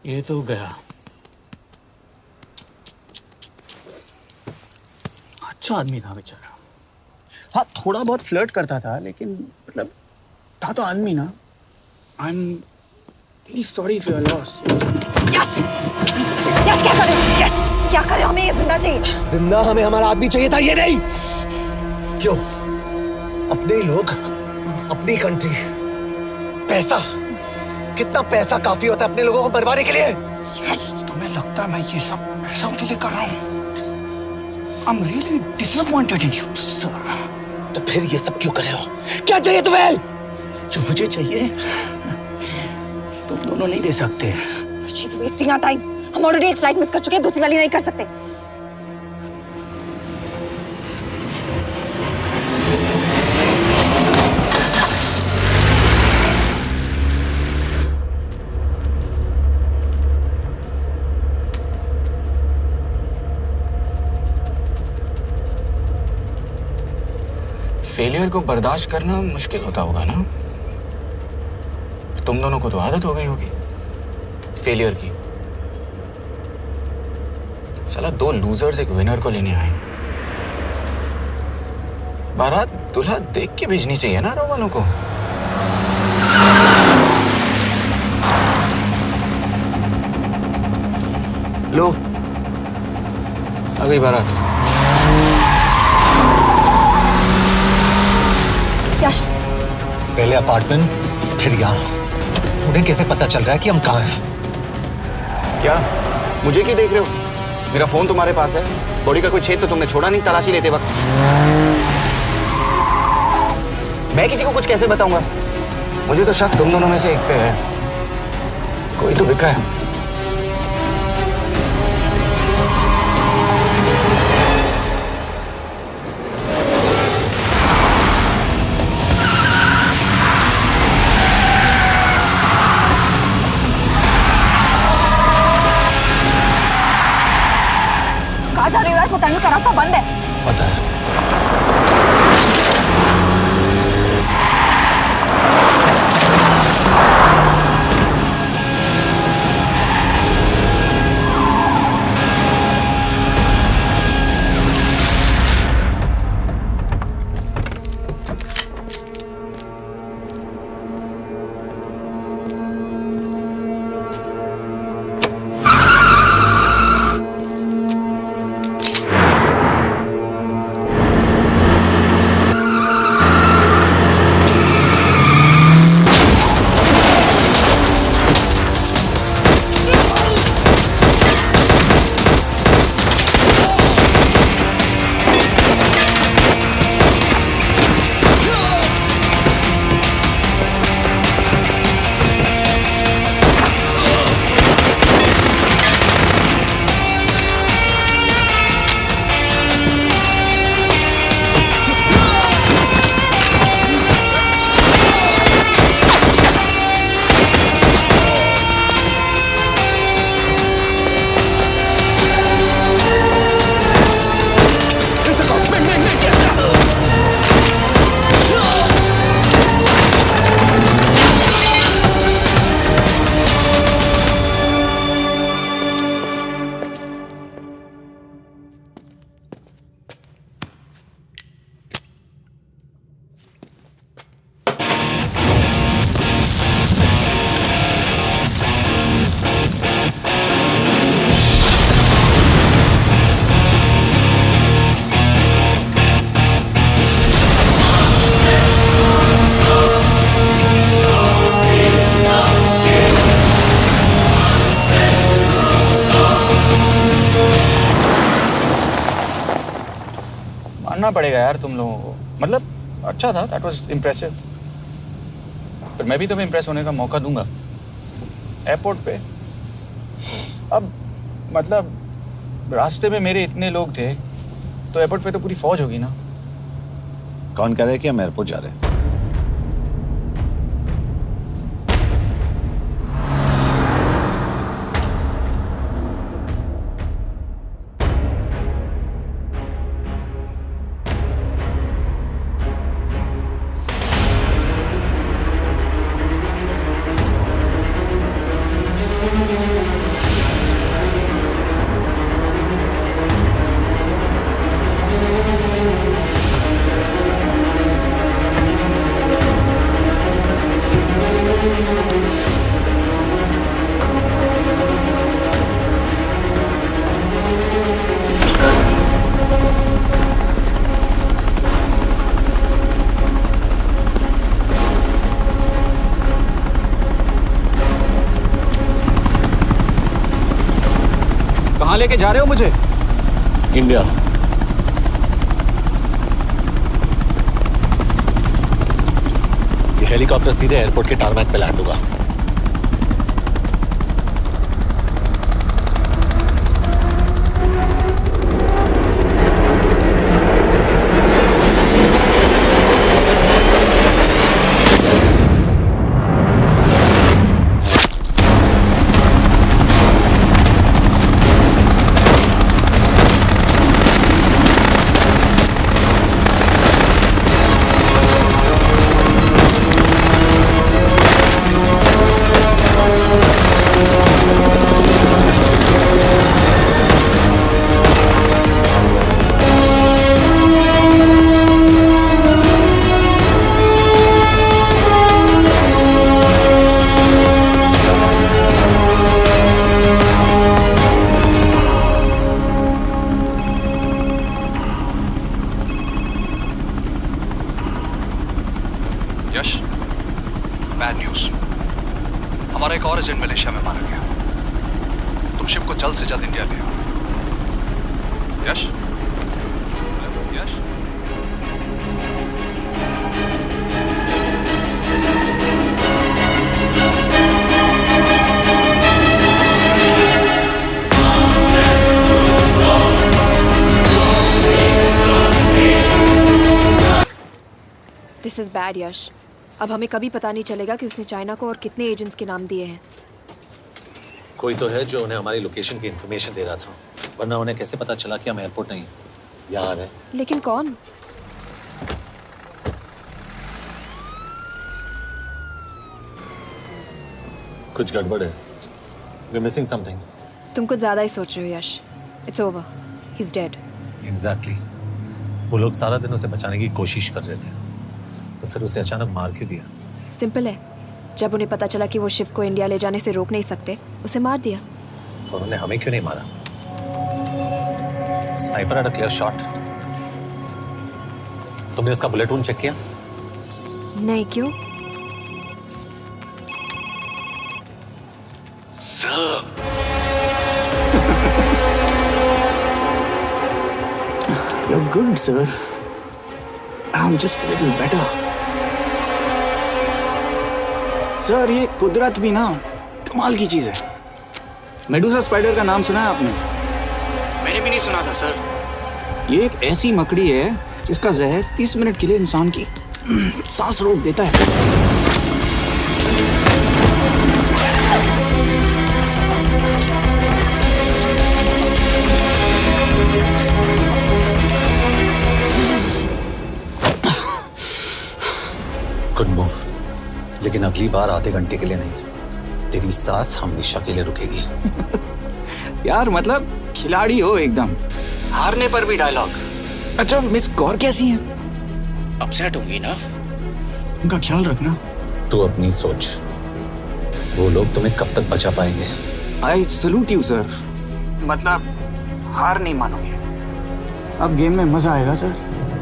[SPEAKER 2] ये तो गया। अच्छा आदमी था बेचारा। हाँ, थोड़ा बहुत फ्लर्ट करता था, लेकिन मतलब था तो आदमी ना। I am really sorry for your loss.
[SPEAKER 9] Yash! Yash क्या कर रहे हो? यश क्या कर रहे हो? हमें ये जिंदा चाहिए।
[SPEAKER 13] जिंदा हमें हमारा आदमी चाहिए था, ये नहीं। क्यों? अपने लोग, अपनी कंट्री, पैसा, कितना पैसा काफी होता है अपने लोगों को मरवाने के लिए?
[SPEAKER 14] यस, तुम्हें लगता है मैं ये सब पैसों के लिए कर रहा हूँ? I'm really disappointed in you, sir.
[SPEAKER 13] तो फिर ये सब क्यों कर रहे हो? क्या चाहिए तुम्हें?
[SPEAKER 14] जो मुझे चाहिए तुम दोनों नहीं दे सकते।
[SPEAKER 9] She's wasting our time. हम ऑलरेडी एक फ्लाइट मिस कर चुके हैं, दूसरी वाली नहीं कर सकते।
[SPEAKER 2] फेलियर को बर्दाश्त करना मुश्किल होता होगा ना? तुम दोनों को तो आदत हो गई होगी फेलियर की। साला 2 लूजर्स एक विनर को लेने आए। बारात दूल्हा देख के भेजनी चाहिए ना रो वालों को। लो, आ गई बारात।
[SPEAKER 9] यश,
[SPEAKER 13] पहले अपार्टमेंट, फिर यहाँ। उन्हें कैसे पता चल रहा है कि हम कहाँ हैं?
[SPEAKER 2] क्या मुझे क्यों देख रहे हो? मेरा फोन तुम्हारे पास है। बॉडी का कोई छेद तो तुमने छोड़ा नहीं तलाशी लेते वक्त। मैं किसी को कुछ कैसे बताऊंगा? मुझे तो शक तुम दोनों में से एक पे है। कोई तो बिका है।
[SPEAKER 9] कहाँ जा रही हो? वो टनल का रास्ता बंद है।
[SPEAKER 13] पता है।
[SPEAKER 2] मानना पड़ेगा यार तुम लोगों को। मतलब अच्छा था, दैट वाज इम्प्रेसिव। पर मैं भी तुम्हें इम्प्रेस होने का मौका दूंगा एयरपोर्ट पे। अब मतलब रास्ते में मेरे इतने लोग थे तो एयरपोर्ट पे तो पूरी फौज होगी ना।
[SPEAKER 5] कौन कह रहा है कि हम एयरपोर्ट जा रहे हैं?
[SPEAKER 2] कहाँ लेके जा रहे हो मुझे?
[SPEAKER 5] इंडिया।
[SPEAKER 13] ये हेलीकॉप्टर सीधे एयरपोर्ट के टारमैक पे लैंड होगा।
[SPEAKER 7] तुम शिव को जल्द से जल्द इंडिया ले आओ। यश, यश,
[SPEAKER 9] दिस इज बैड यश। अब हमें कभी पता नहीं चलेगा कि उसने चाइना को और कितने एजेंट्स के नाम दिए हैं।
[SPEAKER 5] कोई तो है जो उन्हें हमारी लोकेशन की इंफॉर्मेशन दे रहा था, वरना उन्हें कैसे पता चला कि हम एयरपोर्ट नहीं यहाँ आ रहे हैं?
[SPEAKER 9] लेकिन कौन?
[SPEAKER 5] कुछ गड़बड़ है। We're missing something.
[SPEAKER 9] तुम कुछ ज्यादा ही सोच रहे हो Yash. It's over, he is dead.
[SPEAKER 5] Exactly. वो लोग सारा दिन उसे बचाने की कोशिश कर रहे थे, तो फिर उसे अचानक मार क्यों दिया?
[SPEAKER 9] सिंपल है, जब उन्हें पता चला कि वो शिव को इंडिया ले जाने से रोक नहीं सकते, उसे मार दिया।
[SPEAKER 5] तो उन्होंने हमें क्यों नहीं मारा? Sniper had a clear shot. तुमने उसका बुलेट वूंड चेक किया?
[SPEAKER 9] नहीं, क्यों?
[SPEAKER 2] You're good, sir. I'm just a little better. Sir, ये कुदरत भी ना कमाल की चीज है। मेडुसा स्पाइडर का नाम सुना है आपने? मैंने भी नहीं सुना था सर। ये एक ऐसी मकड़ी है जिसका जहर 30 मिनट के लिए इंसान की सांस रोक देता है।
[SPEAKER 5] गुड मूव, लेकिन अगली बार आधे घंटे के लिए नहीं। तेरी सांस हमेशा के लिए रुकेगी।
[SPEAKER 2] यार मतलब खिलाड़ी हो एकदम, हारने पर भी डायलॉग। अच्छा, मिस कौर कैसी हैं? अपसेट होंगी ना? उनका ख्याल रखना।
[SPEAKER 5] तू अपनी सोच, वो लोग तुम्हें कब तक बचा पाएंगे?
[SPEAKER 2] I salute you sir. मतलब हार नहीं मानोगे। अब गेम में मजा आएगा सर।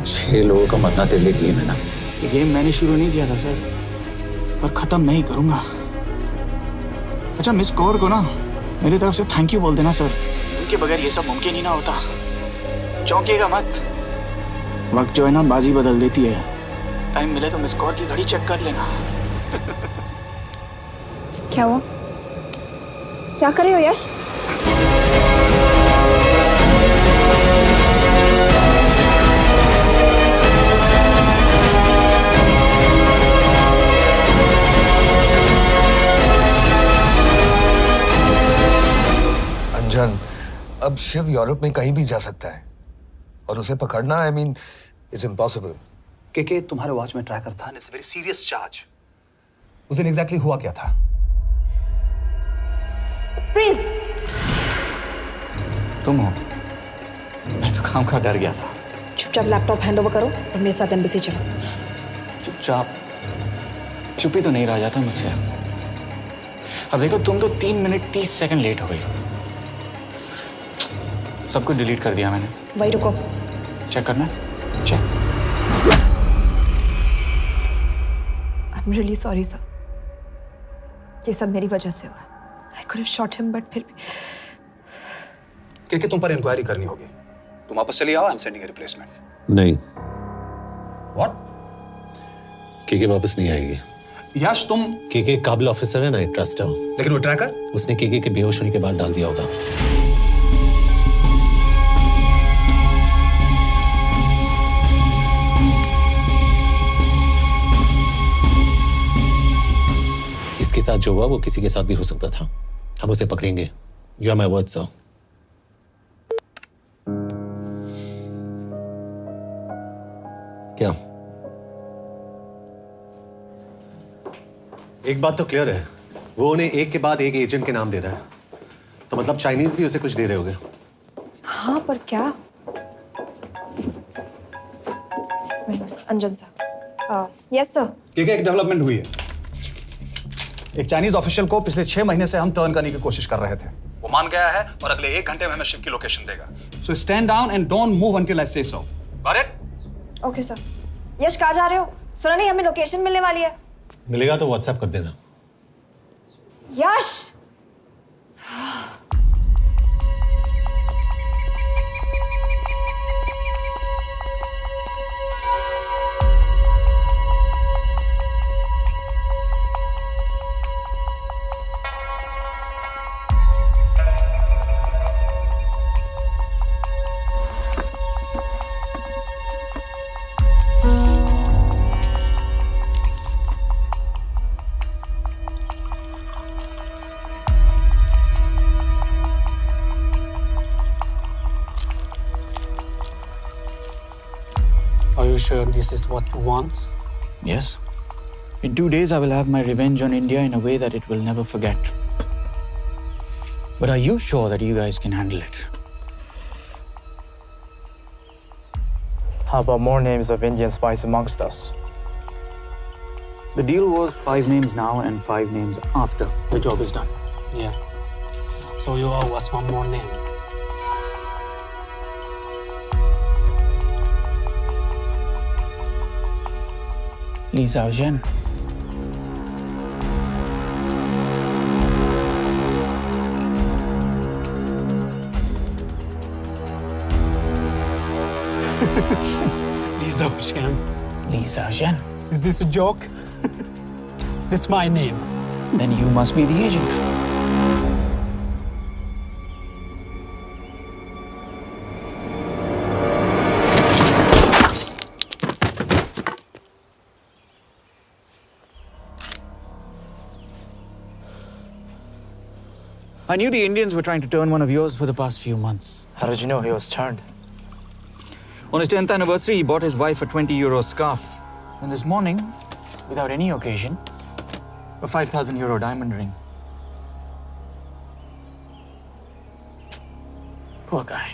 [SPEAKER 5] 6 लोगों का मरना तेरे लिए गेम है ना?
[SPEAKER 2] ये गेम मैंने शुरू नहीं किया था सर, पर खत्म मैं ही करूंगा। अच्छा, मिस कौर को ना मेरी तरफ से थैंक यू बोल देना सर। उनके बगैर ये सब मुमकिन ही ना होता। चौंकिएगा मत, वक्त जो है ना बाजी बदल देती है। टाइम मिले तो मिस कौर की घड़ी चेक कर लेना।
[SPEAKER 9] क्या हुआ? क्या कर रहे हो यश?
[SPEAKER 13] अंजन, अब शिव यूरोप में कहीं भी जा सकता है और उसे पकड़ना, आई मीन, इज इम्पॉसिबल।
[SPEAKER 7] के तुम्हारे वॉच में ट्रैकर था, इट्स वेरी सीरियस चार्ज। उस दिन एग्जैक्टली हुआ क्या था?
[SPEAKER 9] प्लीज।
[SPEAKER 2] तुम हो? मैं तो काम का डर गया था।
[SPEAKER 9] चुपचाप लैपटॉप हैंड ओवर करो और मेरे साथ एम्बेसी चलो।
[SPEAKER 2] चुपचाप? चुप ही तो नहीं रहा जाता मुझसे। अब देखो, तुम तो 3 मिनट 30 सेकंड लेट हो गई हो। सब कुछ डिलीट कर दिया मैंने।
[SPEAKER 9] वही रुको,
[SPEAKER 2] चेक करना। Check.
[SPEAKER 9] I am really sorry sir, ये सब मेरी वजह से हुआ। I could have shot him, but फिर भी।
[SPEAKER 7] के तुम पर इंक्वायरी करनी होगी। तुम वापस चली आओ, I am sending a replacement.
[SPEAKER 5] नहीं।
[SPEAKER 7] व्हाट?
[SPEAKER 5] के वापस नहीं आएगी।
[SPEAKER 7] यश, तुम
[SPEAKER 5] के काबिल ऑफिसर है ना, ट्रस्ट है।
[SPEAKER 7] लेकिन वो ट्रैकर
[SPEAKER 5] उसने के बेहोश होने के बाद डाल दिया होगा। इसके साथ जो हुआ वो किसी के साथ भी हो सकता था। हम उसे पकड़ेंगे। You are my word sir. क्या? एक बात तो क्लियर है, वो उन्हें एक के बाद एक एजेंट के नाम दे रहा है, तो मतलब चाइनीज भी उसे कुछ दे रहे होंगे।
[SPEAKER 9] हाँ, पर क्या? अंजन सर। Yes sir.
[SPEAKER 7] एक डेवलपमेंट हुई है। एक चाइनीज ऑफिशियल को पिछले 6 महीने से हम टर्न करने की कोशिश कर रहे थे। वो मान गया है और अगले 1 घंटे में हमें शिव की लोकेशन देगा। So stand down and don't move until I say so. Got it?
[SPEAKER 9] Okay sir. Yash, कहाँ जा रहे हो? सुना नहीं, हमें लोकेशन मिलने वाली है।
[SPEAKER 5] मिलेगा तो व्हाट्सएप कर देना।
[SPEAKER 9] यश!
[SPEAKER 15] sure this is what you want?
[SPEAKER 2] Yes. In 2 days, I will have my revenge on India in a way that it will never forget. But are you sure that you guys can handle it?
[SPEAKER 16] How about more names of Indian spies amongst us?
[SPEAKER 2] The deal was 5 names now and 5 names after the job is done.
[SPEAKER 15] Yeah. So you owe us one more name.
[SPEAKER 2] Li Xiaozhen.
[SPEAKER 15] Li Xiaozhen.
[SPEAKER 2] Li Xiaozhen.
[SPEAKER 15] Is this a joke? That's my name.
[SPEAKER 2] Then you must be the agent. I knew the Indians were trying to turn one of yours for the past few months.
[SPEAKER 16] How did you know he was turned?
[SPEAKER 2] On his 10th anniversary, he bought his wife a 20 euro scarf. And this morning, without any occasion, a 5,000 euro diamond ring. Poor guy.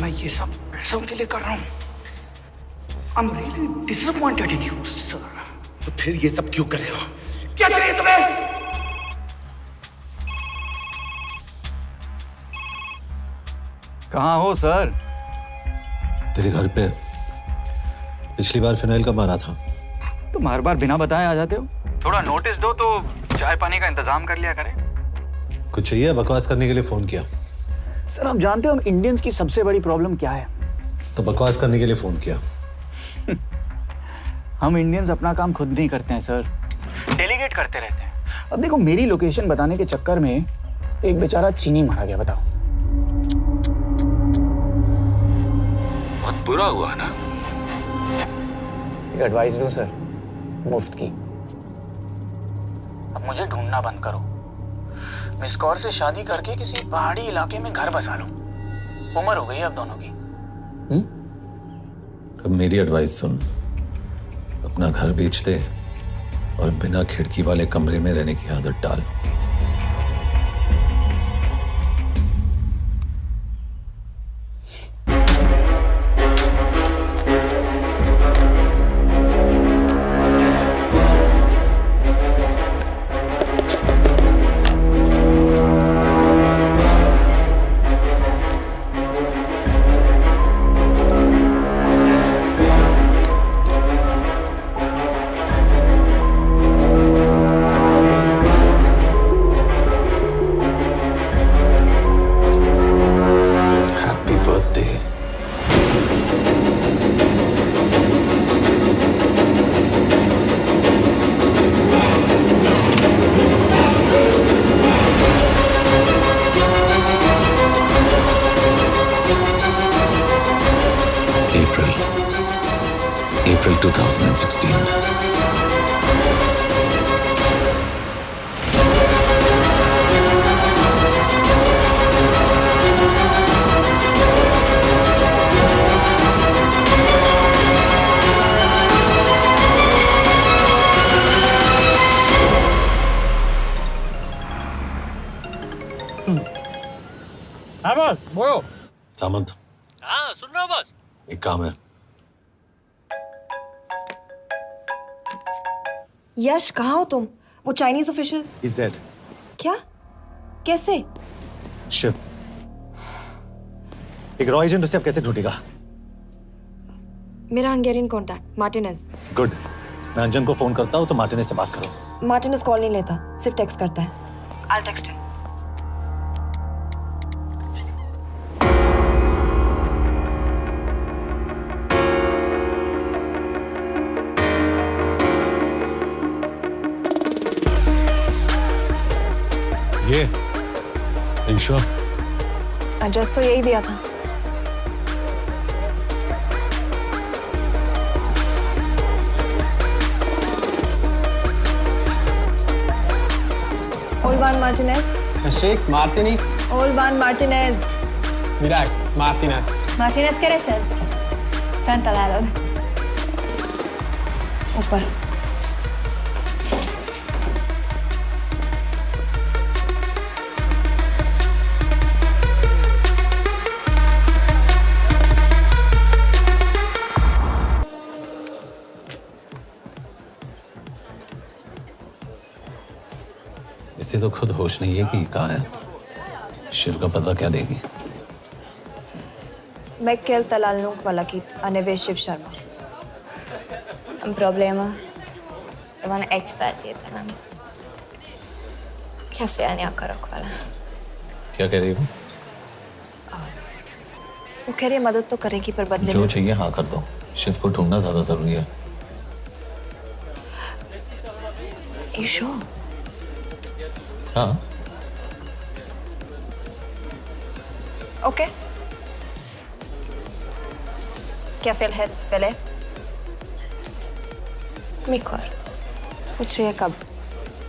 [SPEAKER 13] मैं ये सब पैसों के लिए कर रहा हूँ। I'm really disappointed in you, sir. तो फिर ये सब क्यों कर रहे हो? क्या चाहिए तुम्हें?
[SPEAKER 2] कहाँ हो सर?
[SPEAKER 5] तेरे घर पे पिछली बार फिनाइल कब मारा था?
[SPEAKER 2] तुम हर बार बिना बताए आ जाते हो। थोड़ा नोटिस दो तो चाय पानी का इंतजाम कर लिया करें।
[SPEAKER 5] कुछ चाहिए? बकवास करने के लिए फोन किया।
[SPEAKER 2] सर आप जानते हो हम इंडियंस की सबसे बड़ी प्रॉब्लम क्या है?
[SPEAKER 5] तो बकवास करने के लिए फोन किया।
[SPEAKER 2] हम इंडियंस अपना काम खुद नहीं करते हैं सर, डेलीगेट करते रहते हैं। अब देखो मेरी लोकेशन बताने के चक्कर में एक बेचारा चीनी मारा गया, बताओ।
[SPEAKER 5] बहुत बुरा हुआ ना?
[SPEAKER 2] एक एडवाइस दूं सर, मुफ्त की। अब मुझे ढूंढना बंद करो। मिस कौर से शादी करके किसी पहाड़ी इलाके में घर बसा लो। उम्र हो गई अब दोनों की।
[SPEAKER 5] अब मेरी एडवाइस सुन, अपना घर बेच दे और बिना खिड़की वाले कमरे में रहने की आदत डाल। April 2016.
[SPEAKER 15] हाँ बॉस, बोलो।
[SPEAKER 5] सामंत,
[SPEAKER 15] हाँ सुन रहा हूँ बॉस।
[SPEAKER 5] एक काम है।
[SPEAKER 9] यश कहाँ हो तुम? वो चाइनीज ऑफिशियल।
[SPEAKER 5] He's dead.
[SPEAKER 9] क्या? कैसे?
[SPEAKER 5] शिव, एक रॉ एजेंट उसे अब कैसे ढूंढेगा?
[SPEAKER 9] मेरा हंगेरियन कॉन्टैक्ट मार्टिनेज।
[SPEAKER 5] गुड, मैं अंजन को फोन करता हूँ तो मार्टिनेज से बात करो।
[SPEAKER 9] मार्टिनेज कॉल नहीं लेता, सिर्फ टेक्स्ट करता है। I'll text him.
[SPEAKER 5] ये sure?
[SPEAKER 9] एड्रेस तो यही दिया था। Olvan Martinez.
[SPEAKER 15] Sheikh Martini.
[SPEAKER 9] Olvan Martinez.
[SPEAKER 15] Virág Martinez.
[SPEAKER 4] Martinez keresed? Fent találod.
[SPEAKER 9] ऊपर।
[SPEAKER 5] इसे तो खुद होश नहीं है कि कहाँ है। शिव का पता क्या देगी?
[SPEAKER 9] मैं केल तलालनुक valakit, a neve Shiv Sharma.
[SPEAKER 4] Nem probléma. De van egy feltételem. Kefélni akarok vele.
[SPEAKER 5] क्या कह रही हो?
[SPEAKER 9] वो कह रही है मदद तो करेगी पर बदले
[SPEAKER 5] जो
[SPEAKER 9] में
[SPEAKER 5] चाहिए हाँ कर दो। शिव को ढूंढना ज्यादा जरूरी है।
[SPEAKER 9] You sure?
[SPEAKER 5] हाँ।
[SPEAKER 9] Okay. क्या félhetsz vele?
[SPEAKER 4] Mikor?
[SPEAKER 9] पूछ रही है कब?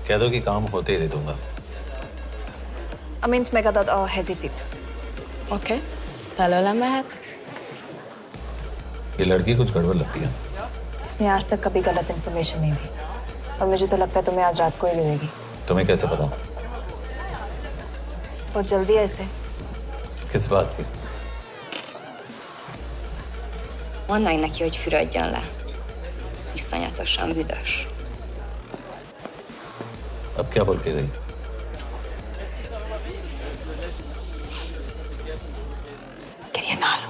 [SPEAKER 5] कह दो कि काम होते ही दे दूंगा।
[SPEAKER 9] Amint megadod a hezitit.
[SPEAKER 4] Oké. Felőlem mehet?
[SPEAKER 5] ये लड़की कुछ गड़बड़ लगती है।
[SPEAKER 9] इसने आज तक कभी गलत इन्फॉर्मेशन नहीं दी और मुझे तो लगता है तुम्हें आज रात को ही मिलेगी।
[SPEAKER 5] तुम्हें कैसे पता?
[SPEAKER 9] बहुत जल्दी है इसे।
[SPEAKER 5] किस बात की?
[SPEAKER 4] Mondd meg neki, hogy fürödjön le. Iszonyatosan büdös.
[SPEAKER 5] अब क्या बोल के गई?
[SPEAKER 9] करिए ना लो।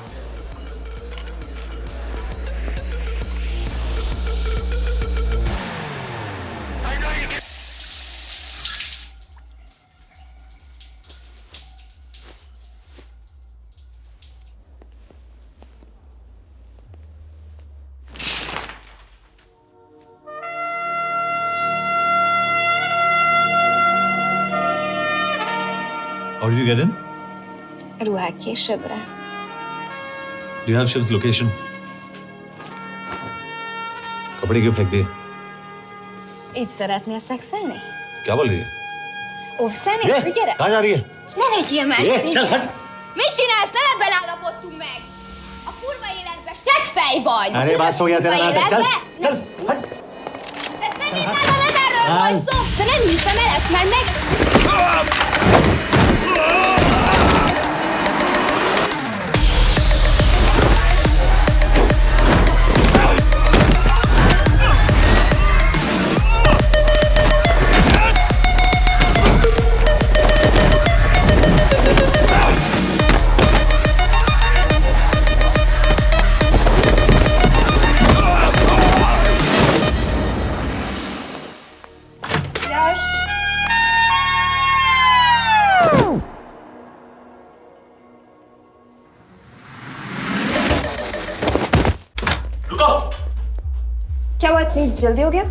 [SPEAKER 5] How did you get in?
[SPEAKER 4] Ruhák későbbre.
[SPEAKER 5] Do you have Shiv's location? कपड़े क्यों फेंक दिए?
[SPEAKER 4] Így szeretnél szexelni?
[SPEAKER 5] क्या बोल रही है?
[SPEAKER 4] Óvszerni?
[SPEAKER 5] ये,
[SPEAKER 4] Gyere!
[SPEAKER 5] कहाँ जा रही है?
[SPEAKER 4] Ne legyél
[SPEAKER 5] ये,
[SPEAKER 4] messzi!
[SPEAKER 5] चल हट!
[SPEAKER 4] Mit csinálsz? Nem ebben állapodtunk meg! A kurva életben seggfej vagy!
[SPEAKER 13] अरे बात हो गया तेरा नाटक, चल चल हट!
[SPEAKER 4] De szerintem nem erről volt szó! De nem hiszem el ezt, mert meg...
[SPEAKER 9] यश!
[SPEAKER 13] रुको!
[SPEAKER 9] क्या हुआ इतनी जल्दी हो गया?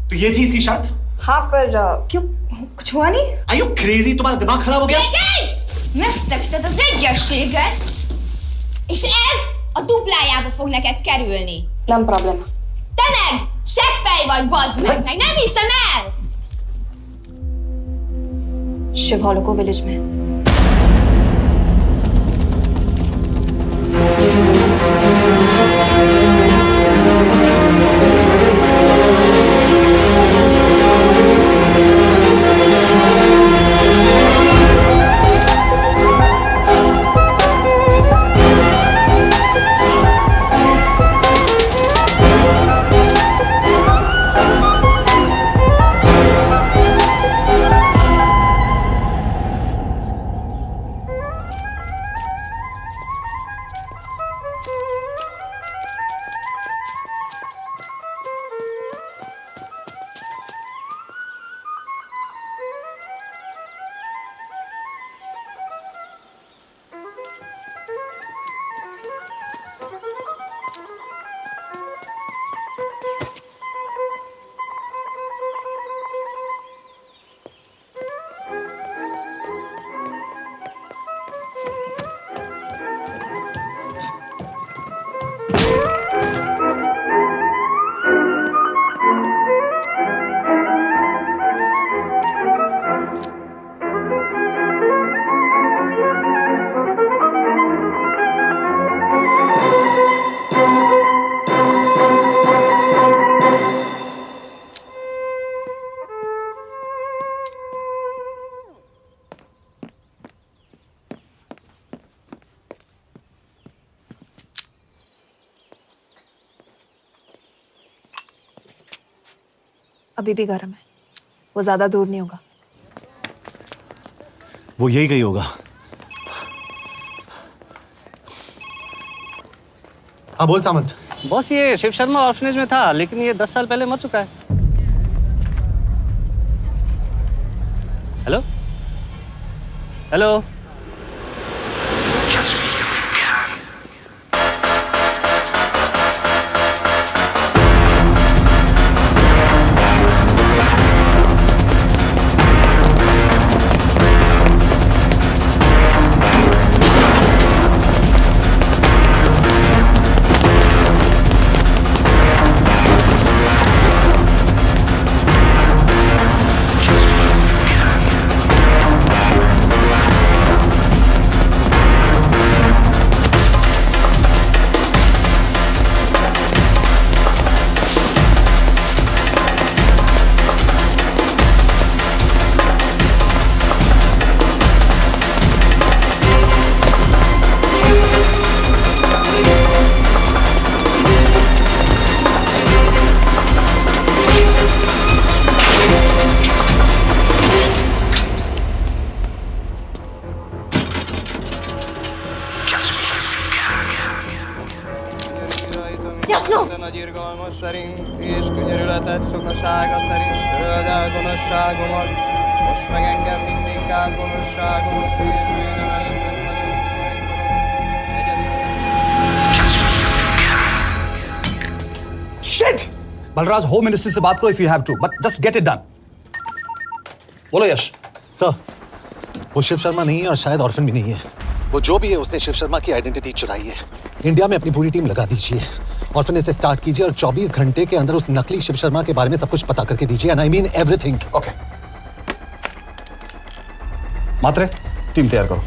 [SPEAKER 13] तो ये थी इसकी शर्त?
[SPEAKER 9] हाँ पर क्यों कुछ हुआ नहीं?
[SPEAKER 13] Are you crazy? तुम्हारा दिमाग खराब हो गया?
[SPEAKER 4] Megszegted az egyességet, és ez a duplájába fog neked kerülni.
[SPEAKER 9] Nem probléma.
[SPEAKER 4] Te meg seggfej vagy, bazd meg nem hiszem el!
[SPEAKER 9] Shiv हॉलोको विलेज में। अभी भी गर्म है, वो ज्यादा दूर नहीं होगा।
[SPEAKER 13] वो यही कहीं होगा। हाँ बोल सामंत।
[SPEAKER 17] बॉस ये शिव शर्मा ऑर्फनेज में था, लेकिन ये 10 साल पहले मर चुका है। Hello hello.
[SPEAKER 16] És könyörületet sokasága szerint töröld el gonoszságomat, most meg engem mindinkább gonoszságomat
[SPEAKER 7] Shit! Balraj, home ministry से बात करो if you have to, but just get it done. बोलो यश।
[SPEAKER 13] सर, वो शिव शर्मा नहीं है और शायद ऑर्फन भी नहीं है। वो जो भी है उसने शिव शर्मा की आइडेंटिटी चुराई है। इंडिया में अपनी पूरी टीम लगा दीजिए, ऑर्फनेज से स्टार्ट कीजिए और 24 घंटे के अंदर उस नकली शिव शर्मा के बारे में सब कुछ पता करके दीजिए। And I mean everything.
[SPEAKER 7] Okay. Mhatre, team तैयार करो।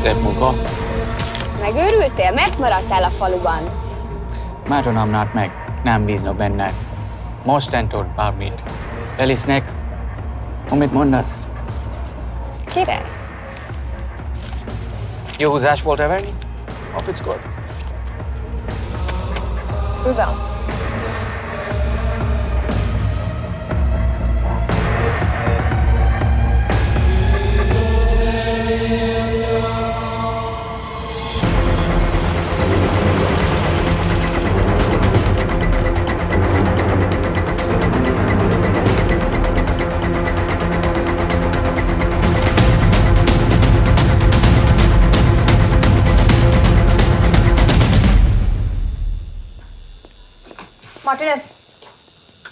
[SPEAKER 2] Szép munka.
[SPEAKER 4] Megőrültél? Miért maradtál a faluban?
[SPEAKER 2] Mátonám nát meg, nem bíznak benned. Mostantól bármit. Elisznek, amit mondasz.
[SPEAKER 4] Király.
[SPEAKER 2] Jó húzás volt-e verni? A fickót?
[SPEAKER 4] Tudom.
[SPEAKER 9] Martinez,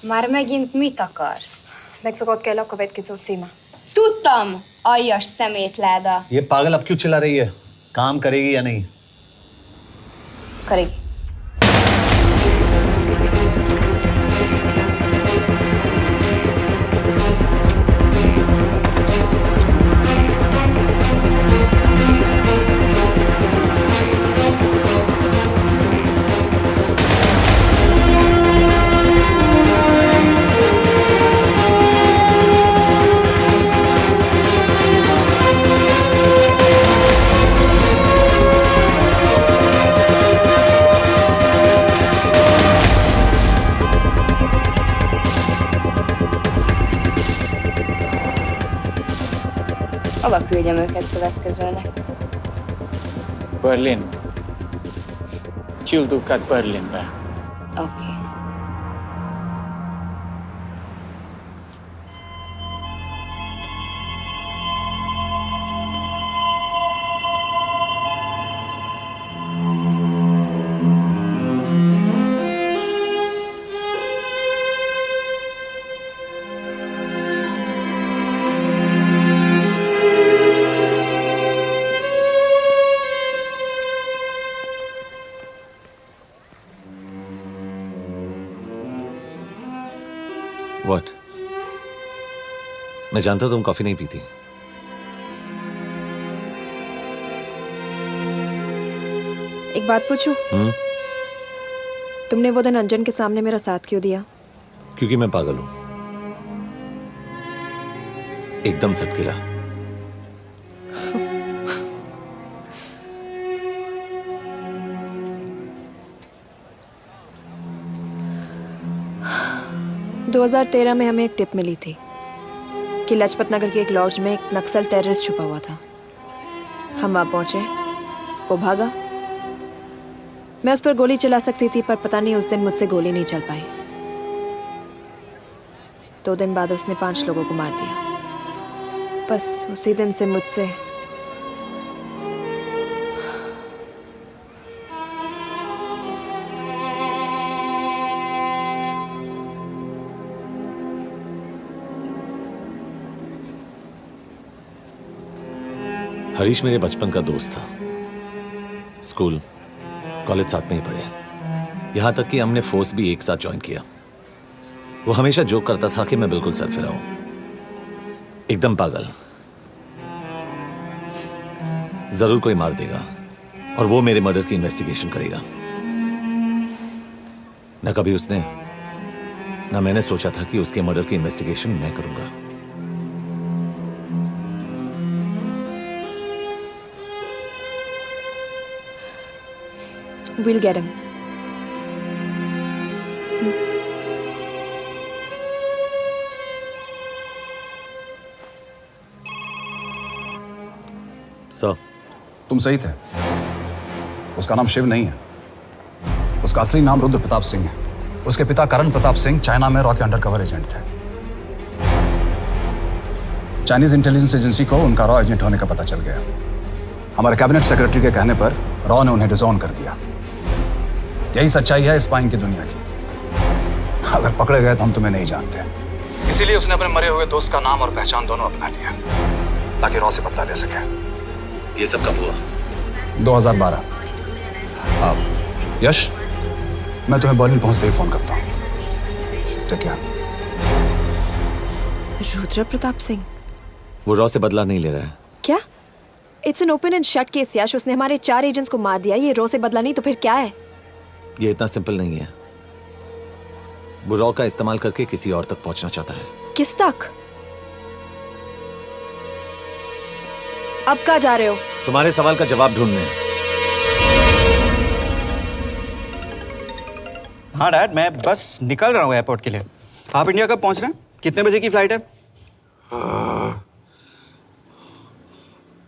[SPEAKER 4] Már megint mit akarsz?
[SPEAKER 9] Megszokott kell a következő címe.
[SPEAKER 4] Tudtam, aljas szemétláda.
[SPEAKER 13] ये पागल अब क्यों चिल्ला रही है? काम करेगी या नहीं?
[SPEAKER 9] करेगी।
[SPEAKER 4] Hova küldjem őket következőnek?
[SPEAKER 2] Berlin. Küldőket Berlinbe.
[SPEAKER 4] Oké.
[SPEAKER 5] मैं जानता हूं तुम कॉफी नहीं पीती।
[SPEAKER 9] एक बात पूछूं? तुमने वो दिन अंजन के सामने मेरा साथ क्यों दिया?
[SPEAKER 5] क्योंकि मैं पागल हूं, एकदम सटकेला।
[SPEAKER 9] – 2013 में हमें एक टिप मिली थी कि लाजपत नगर के एक लॉज में एक नक्सल टेररिस्ट छुपा हुआ था। हम वहां पहुंचे, वो भागा। मैं उस पर गोली चला सकती थी, पर पता नहीं उस दिन मुझसे गोली नहीं चल पाई। 2 दिन बाद उसने 5 लोगों को मार दिया। बस उसी दिन से मुझसे
[SPEAKER 5] हरीश मेरे बचपन का दोस्त था। स्कूल कॉलेज साथ में ही पढ़े, यहां तक कि हमने फोर्स भी एक साथ ज्वाइन किया। वो हमेशा जोक करता था कि मैं बिल्कुल सरफिरा हूं, एकदम पागल। जरूर कोई मार देगा और वो मेरे मर्डर की इन्वेस्टिगेशन करेगा। न कभी उसने, न मैंने सोचा था कि उसके मर्डर की इन्वेस्टिगेशन मैं करूंगा।
[SPEAKER 9] We'll get him.
[SPEAKER 5] सर,
[SPEAKER 7] तुम सही थे। उसका नाम शिव नहीं है, उसका असली नाम रुद्र प्रताप सिंह है। उसके पिता करण प्रताप सिंह चाइना में रॉ के अंडरकवर एजेंट थे। चाइनीज इंटेलिजेंस एजेंसी को उनका रॉ एजेंट होने का पता चल गया। हमारे कैबिनेट सेक्रेटरी के कहने पर रॉ ने उन्हें डिसऑन कर दिया। यही सच्चाई है स्पाइंग की दुनिया की। अगर पकड़े गए तो हम तुम्हें नहीं जानते, इसीलिए उसने अपने मरे हुए दोस्त का नाम और पहचान दोनों अपना लिया ताकि रॉ से बदला ले सके।
[SPEAKER 5] ये सब कब हुआ?
[SPEAKER 7] 2012। अब यश, मैं तुम्हें बर्लिन पहुंचते ही फोन करता हूँ। ठीक है।
[SPEAKER 9] रुद्र प्रताप सिंह
[SPEAKER 5] वो रॉ से बदला नहीं ले रहा है।
[SPEAKER 9] क्या? It's an open and shut case Yash. उसने हमारे 4 एजेंट्स को मार दिया। ये रॉ से बदला नहीं तो फिर क्या है?
[SPEAKER 5] ये इतना सिंपल नहीं है। वो रॉ का इस्तेमाल करके किसी और तक पहुंचना चाहता है।
[SPEAKER 9] किस तक? अब कहाँ जा रहे हो?
[SPEAKER 5] तुम्हारे सवाल का जवाब ढूंढने।
[SPEAKER 2] हाँ डैड, मैं बस निकल रहा हूँ एयरपोर्ट के लिए। आप इंडिया कब पहुंच रहे हैं? कितने बजे की फ्लाइट है?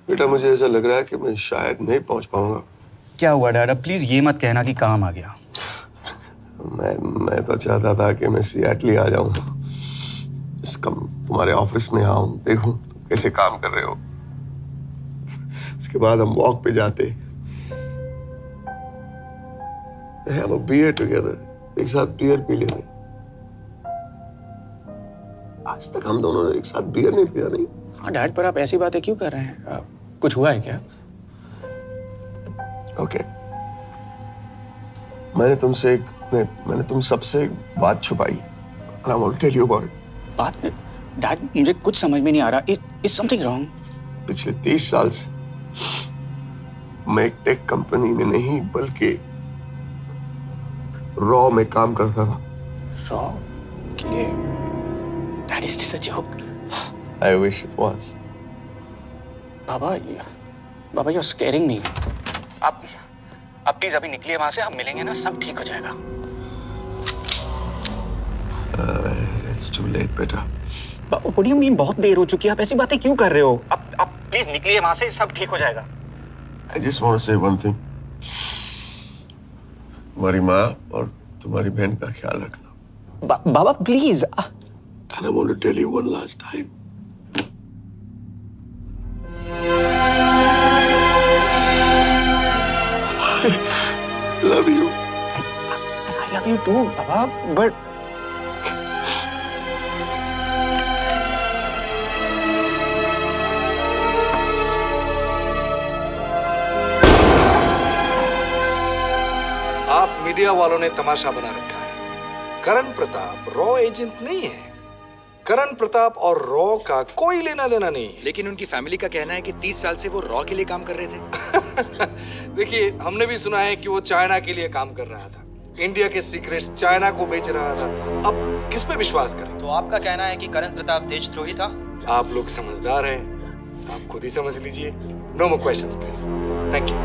[SPEAKER 11] बेटा, मुझे ऐसा लग रहा है कि मैं शायद नहीं पहुंच पाऊंगा।
[SPEAKER 2] क्या हुआ डैड? अब प्लीज ये मत कहना कि काम आ गया।
[SPEAKER 11] मैं तो चाहता था कि मैं सिएटल ही आ जाऊं, तुम्हारे ऑफिस में आऊं, देखूं तुम कैसे काम कर रहे हो। उसके बाद हम वॉक पे जाते, have a beer together, एक साथ बियर पी लेते। आज तक हम दोनों ने एक साथ बियर नहीं पिया। नहीं?
[SPEAKER 2] हाँ डैड, पर आप ऐसी बातें क्यों कर रहे हैं? कुछ हुआ है क्या?
[SPEAKER 11] ओके, मैंने तुम सबसे एक बात छुपाई। And I want to tell you about it.
[SPEAKER 2] बात में डैड, मुझे कुछ समझ में नहीं आ रहा। Is something wrong?
[SPEAKER 11] पिछले 30 साल से मैं एक टेक कंपनी में नहीं बल्कि रॉ में काम करता था।
[SPEAKER 2] रॉ के लिए? Dad, is this a joke?
[SPEAKER 11] I wish it was.
[SPEAKER 2] Baba, you're scaring me. आप प्लीज अभी निकलिए वहां से, आप मिलेंगे ना, सब ठीक हो जाएगा।
[SPEAKER 11] It's too late, बेटा।
[SPEAKER 2] What do you mean बहुत देर हो चुकी है? आप ऐसी बातें क्यों कर रहे हो? आप प्लीज निकलिए वहां से, सब ठीक हो जाएगा।
[SPEAKER 11] I just want to say one thing. तुम्हारी माँ और तुम्हारी बहन का ख्याल रखना।
[SPEAKER 2] बाबा please.
[SPEAKER 11] And I want to tell you one last time. I love you.
[SPEAKER 2] I love you too, Baba, but
[SPEAKER 18] आप मीडिया वालों ने तमाशा बना रखा है। करण प्रताप रॉ एजेंट नहीं है।
[SPEAKER 14] करण प्रताप और रॉ का कोई लेना देना नहीं है।
[SPEAKER 2] लेकिन उनकी फैमिली का कहना है कि 30 साल से वो रॉ के लिए काम कर रहे थे।
[SPEAKER 14] देखिए, हमने भी सुना है कि वो चाइना के लिए काम कर रहा था, इंडिया के सीक्रेट्स चाइना को बेच रहा था। अब किस पे विश्वास करें?
[SPEAKER 2] तो आपका कहना है कि करण प्रताप देशद्रोही था?
[SPEAKER 14] आप लोग समझदार हैं, आप खुद ही समझ लीजिए। No more questions please. Thank you.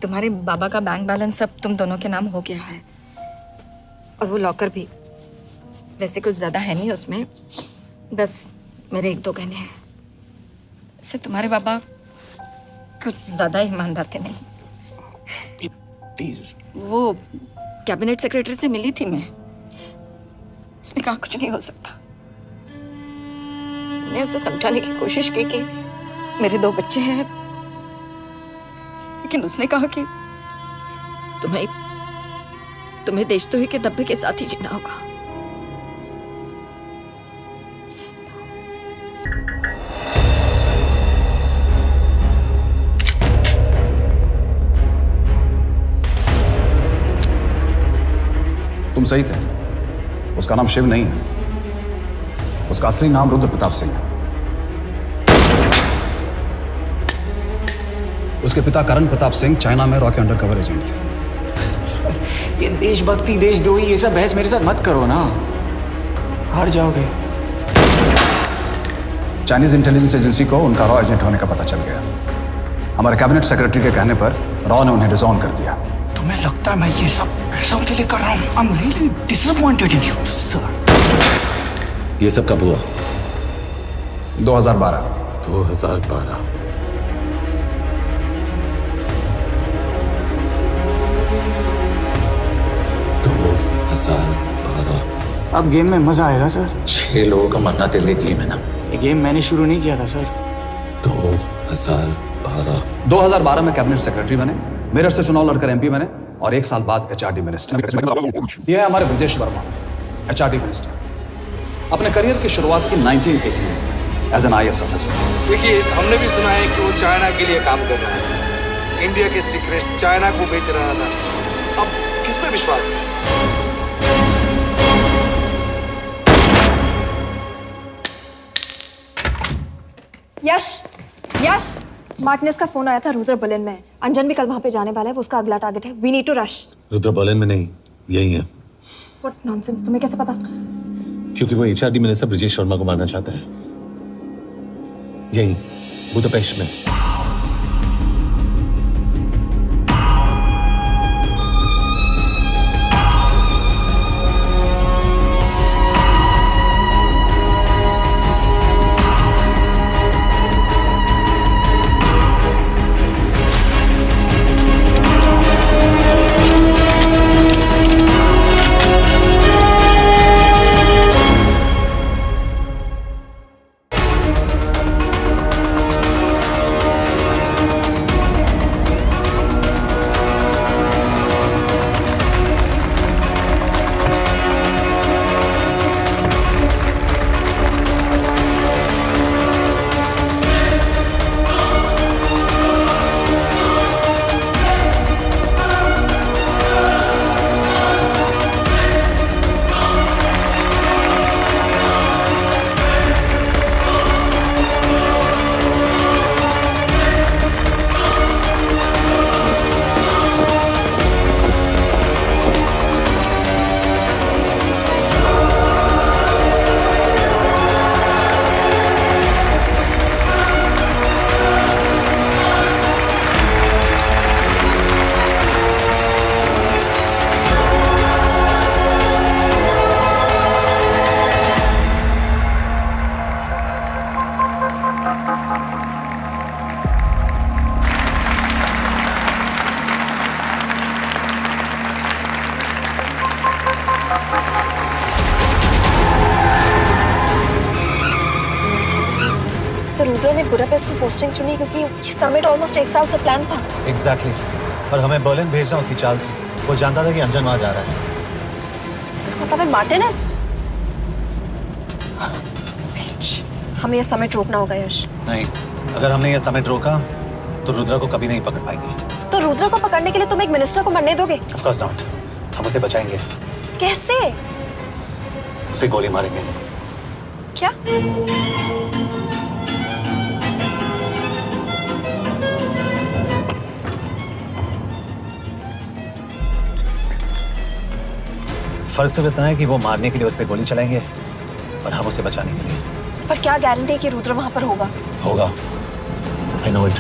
[SPEAKER 9] तुम्हारे बाबा का बैंक बैलेंस अब तुम दोनों के नाम हो गया है, और वो लॉकर भी। वैसे कुछ ज्यादा है नहीं उसमें, बस मेरे 1-2 गहने हैं। वैसे तुम्हारे बाबा कुछ ज्यादा ईमानदार थे नहीं।
[SPEAKER 2] प्लीज।
[SPEAKER 9] वो कैबिनेट सेक्रेटरी से मिली थी मैं, उसने कहा कुछ नहीं हो सकता। मैं उसे समझाने की कोशिश की कि मेरे 2 बच्चे हैं, लेकिन उसने कहा कि तुम्हें देशद्रोही के दब्बे के साथ ही जीना होगा।
[SPEAKER 7] तुम सही थे, उसका नाम शिव नहीं है, उसका असली नाम रुद्र प्रताप सिंह है। उसके पिता करण प्रताप सिंह चाइना में रॉ के अंडरकवर एजेंट थे।
[SPEAKER 2] ये देशभक्ति देशद्रोही ये सब बहस मेरे साथ मत करो ना, हार जाओगे।
[SPEAKER 7] चाइनीज इंटेलिजेंस एजेंसी को उनका रॉ एजेंट होने का पता चल गया। हमारे कैबिनेट सेक्रेटरी के कहने पर रॉ ने उन्हें डिसऑन कर दिया।
[SPEAKER 15] तुम्हें लगता है मैं ये सब पैसों के लिए कर रहा हूँ? I'm really disappointed in you, sir.
[SPEAKER 5] ये सब कब हुआ?
[SPEAKER 7] 2012।
[SPEAKER 5] 2012।
[SPEAKER 2] अब गेम में मजा आएगा सर।
[SPEAKER 13] 6 लोगों का मरना तेरे लिए गेम है ना?
[SPEAKER 2] ये गेम मैंने शुरू नहीं किया था सर।
[SPEAKER 7] 2012 में कैबिनेट सेक्रेटरी बने, मेरठ से चुनाव लड़कर एमपी बने, और 1 साल बाद एचआरडी मिनिस्टर। यह है हमारे ब्रजेश वर्मा, एचआरडी मिनिस्टर। अपने करियर की शुरुआत की 1980 में एज एन IAS ऑफिसर।
[SPEAKER 14] देखिए, हमने भी सुना है कि वो चाइना के लिए काम कर रहा है, इंडिया के सीक्रेट्स चाइना को बेच रहा था। अब किस पे विश्वास करें?
[SPEAKER 9] यश, मार्टिनेज का फोन आया था, रुद्र बर्लिन में। अंजन भी कल वहां पे जाने वाला है, वो उसका अगला टारगेट है। We need to rush.
[SPEAKER 5] Rudra Berlin में नहीं, यही है।
[SPEAKER 9] व्हाट नॉनसेंस, तुम्हें कैसे पता?
[SPEAKER 5] क्योंकि वो HRD मिनिस्टर ब्रजेश शर्मा को मारना चाहता है, यही बुदापेस्ट में।
[SPEAKER 9] तो रुद्र ने बुडापेस्ट की पोस्टिंग चुनी क्योंकि ये समिट ऑलमोस्ट 1 साल से प्लान था।
[SPEAKER 13] एग्जैक्टली। और हमें बर्लिन भेजना उसकी चाल थी। वो जानता था कि अंजन वहां जा रहा है।
[SPEAKER 9] इसका मतलब है मार्टिनेज। हमें ये समिट रोकना होगा यश।
[SPEAKER 13] नहीं, अगर हमने ये समिट रोका तो रुद्रा को कभी नहीं पकड़ पाएंगे।
[SPEAKER 9] तो रुद्रा को पकड़ने के लिए तुम एक मिनिस्टर को मरने दोगे?
[SPEAKER 13] Of course not. हम उसे बचाएंगे।
[SPEAKER 9] कैसे?
[SPEAKER 13] उसे गोली मारेंगे।
[SPEAKER 9] क्या?
[SPEAKER 13] फर्क सिर्फ इतना है कि वो मारने के लिए उस पर गोली चलाएंगे और हम उसे बचाने के लिए।
[SPEAKER 9] पर क्या गारंटी है कि रुद्र वहां पर होगा?
[SPEAKER 13] होगा। I know it.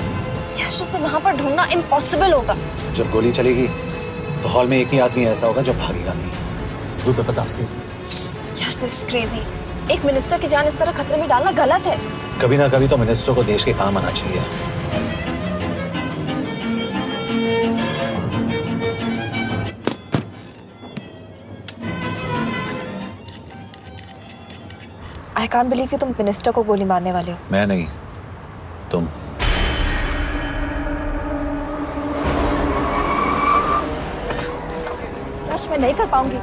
[SPEAKER 9] यश, उसे वहां पर ढूंढना इम्पॉसिबल होगा।
[SPEAKER 13] जब गोली चलेगी तो हॉल में एक ही आदमी ऐसा होगा जो भागेगा नहीं, रुद्र प्रताप सिंह।
[SPEAKER 9] यश, दिस इज क्रेजी। एक मिनिस्टर की जान इस तरह खतरे में डालना गलत है।
[SPEAKER 13] कभी ना कभी तो मिनिस्टर को देश के काम आना चाहिए।
[SPEAKER 9] आई कांट बिलीव कि तुम मिनिस्टर को गोली मारने वाले हो।
[SPEAKER 13] मैं नहीं, तुम।
[SPEAKER 9] यश, मैं नहीं कर पाऊंगी।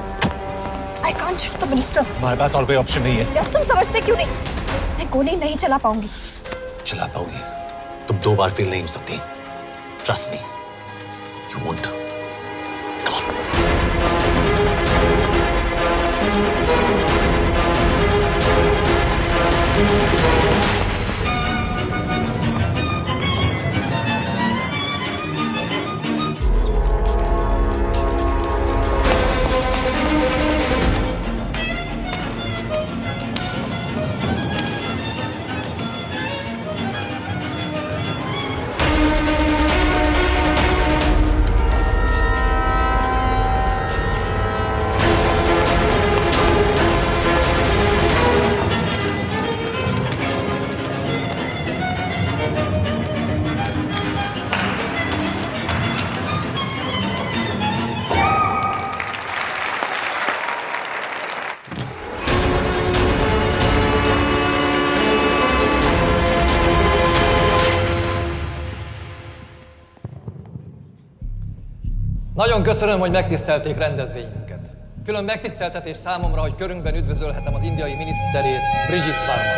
[SPEAKER 9] I can't shoot the minister.
[SPEAKER 13] हमारे पास और कोई ऑप्शन नहीं है।
[SPEAKER 9] यश, तुम समझते क्यों नहीं? मैं गोली नहीं चला पाऊंगी।
[SPEAKER 13] चला पाओगी। तुम 2 बार फेल नहीं हो सकती। Trust me, you won't.
[SPEAKER 18] Nagyon köszönöm, hogy megtisztelték rendezvényünket. Külön megtiszteltetés számomra, hogy körünkben üdvözölhetem az indiai miniszterét, Brigitte Varma.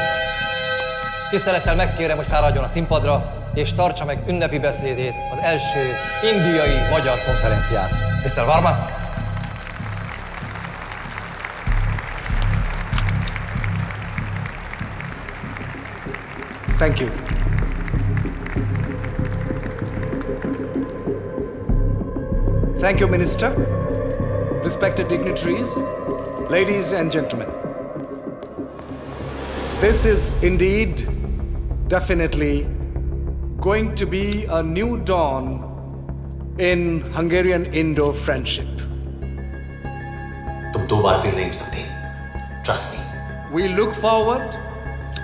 [SPEAKER 18] Tisztelettel megkérem, hogy fáradjon a színpadra, és tartsa meg ünnepi beszédét az első indiai-magyar konferenciát. Mr. Varma?
[SPEAKER 15] Thank you. Thank you, Minister. Respected dignitaries, ladies and gentlemen. This is indeed, definitely, going to be a new dawn in Hungarian-Indo friendship.
[SPEAKER 13] तुम 2 बार फेल नहीं हो सकती। Trust me.
[SPEAKER 15] We look forward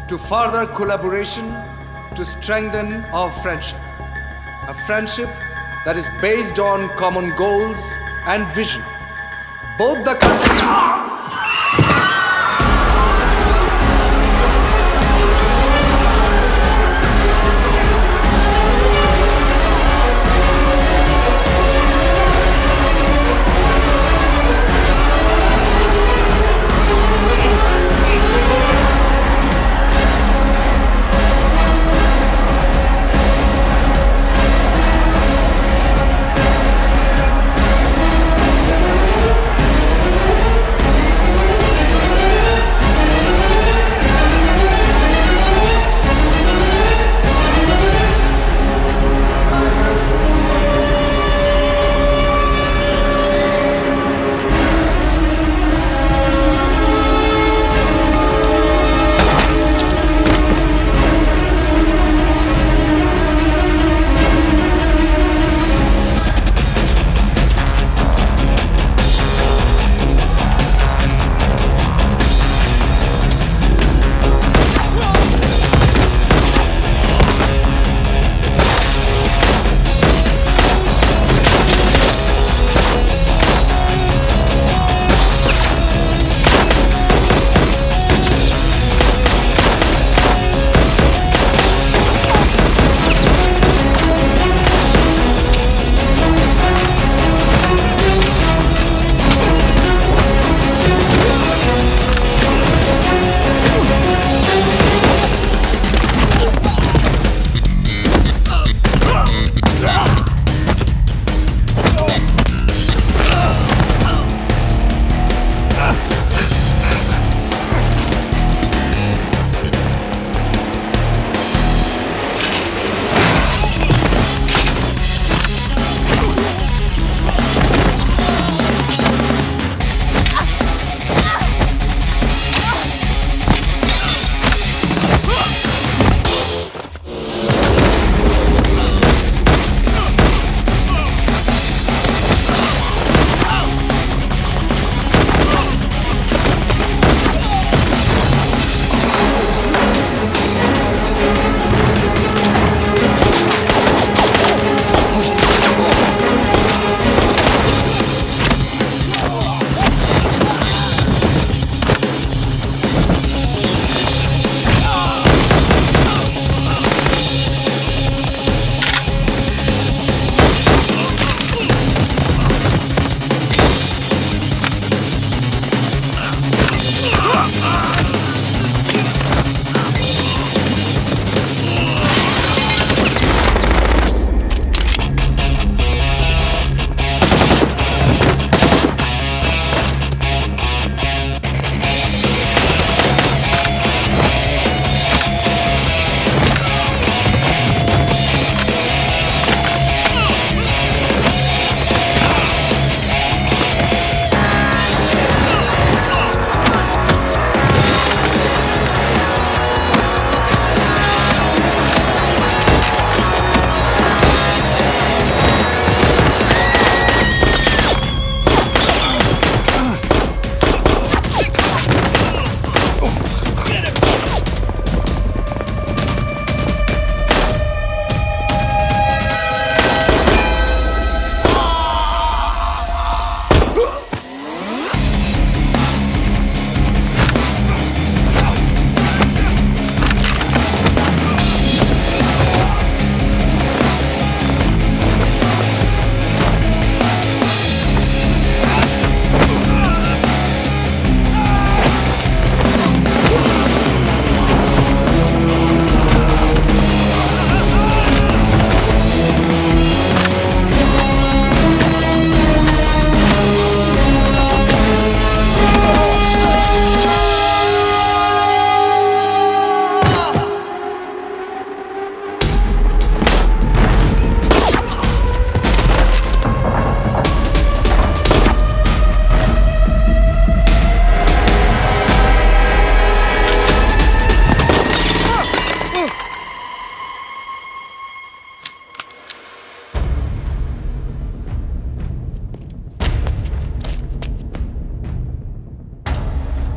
[SPEAKER 15] to further collaboration to strengthen our friendship. A friendship that is based on common goals and vision. Both the countries...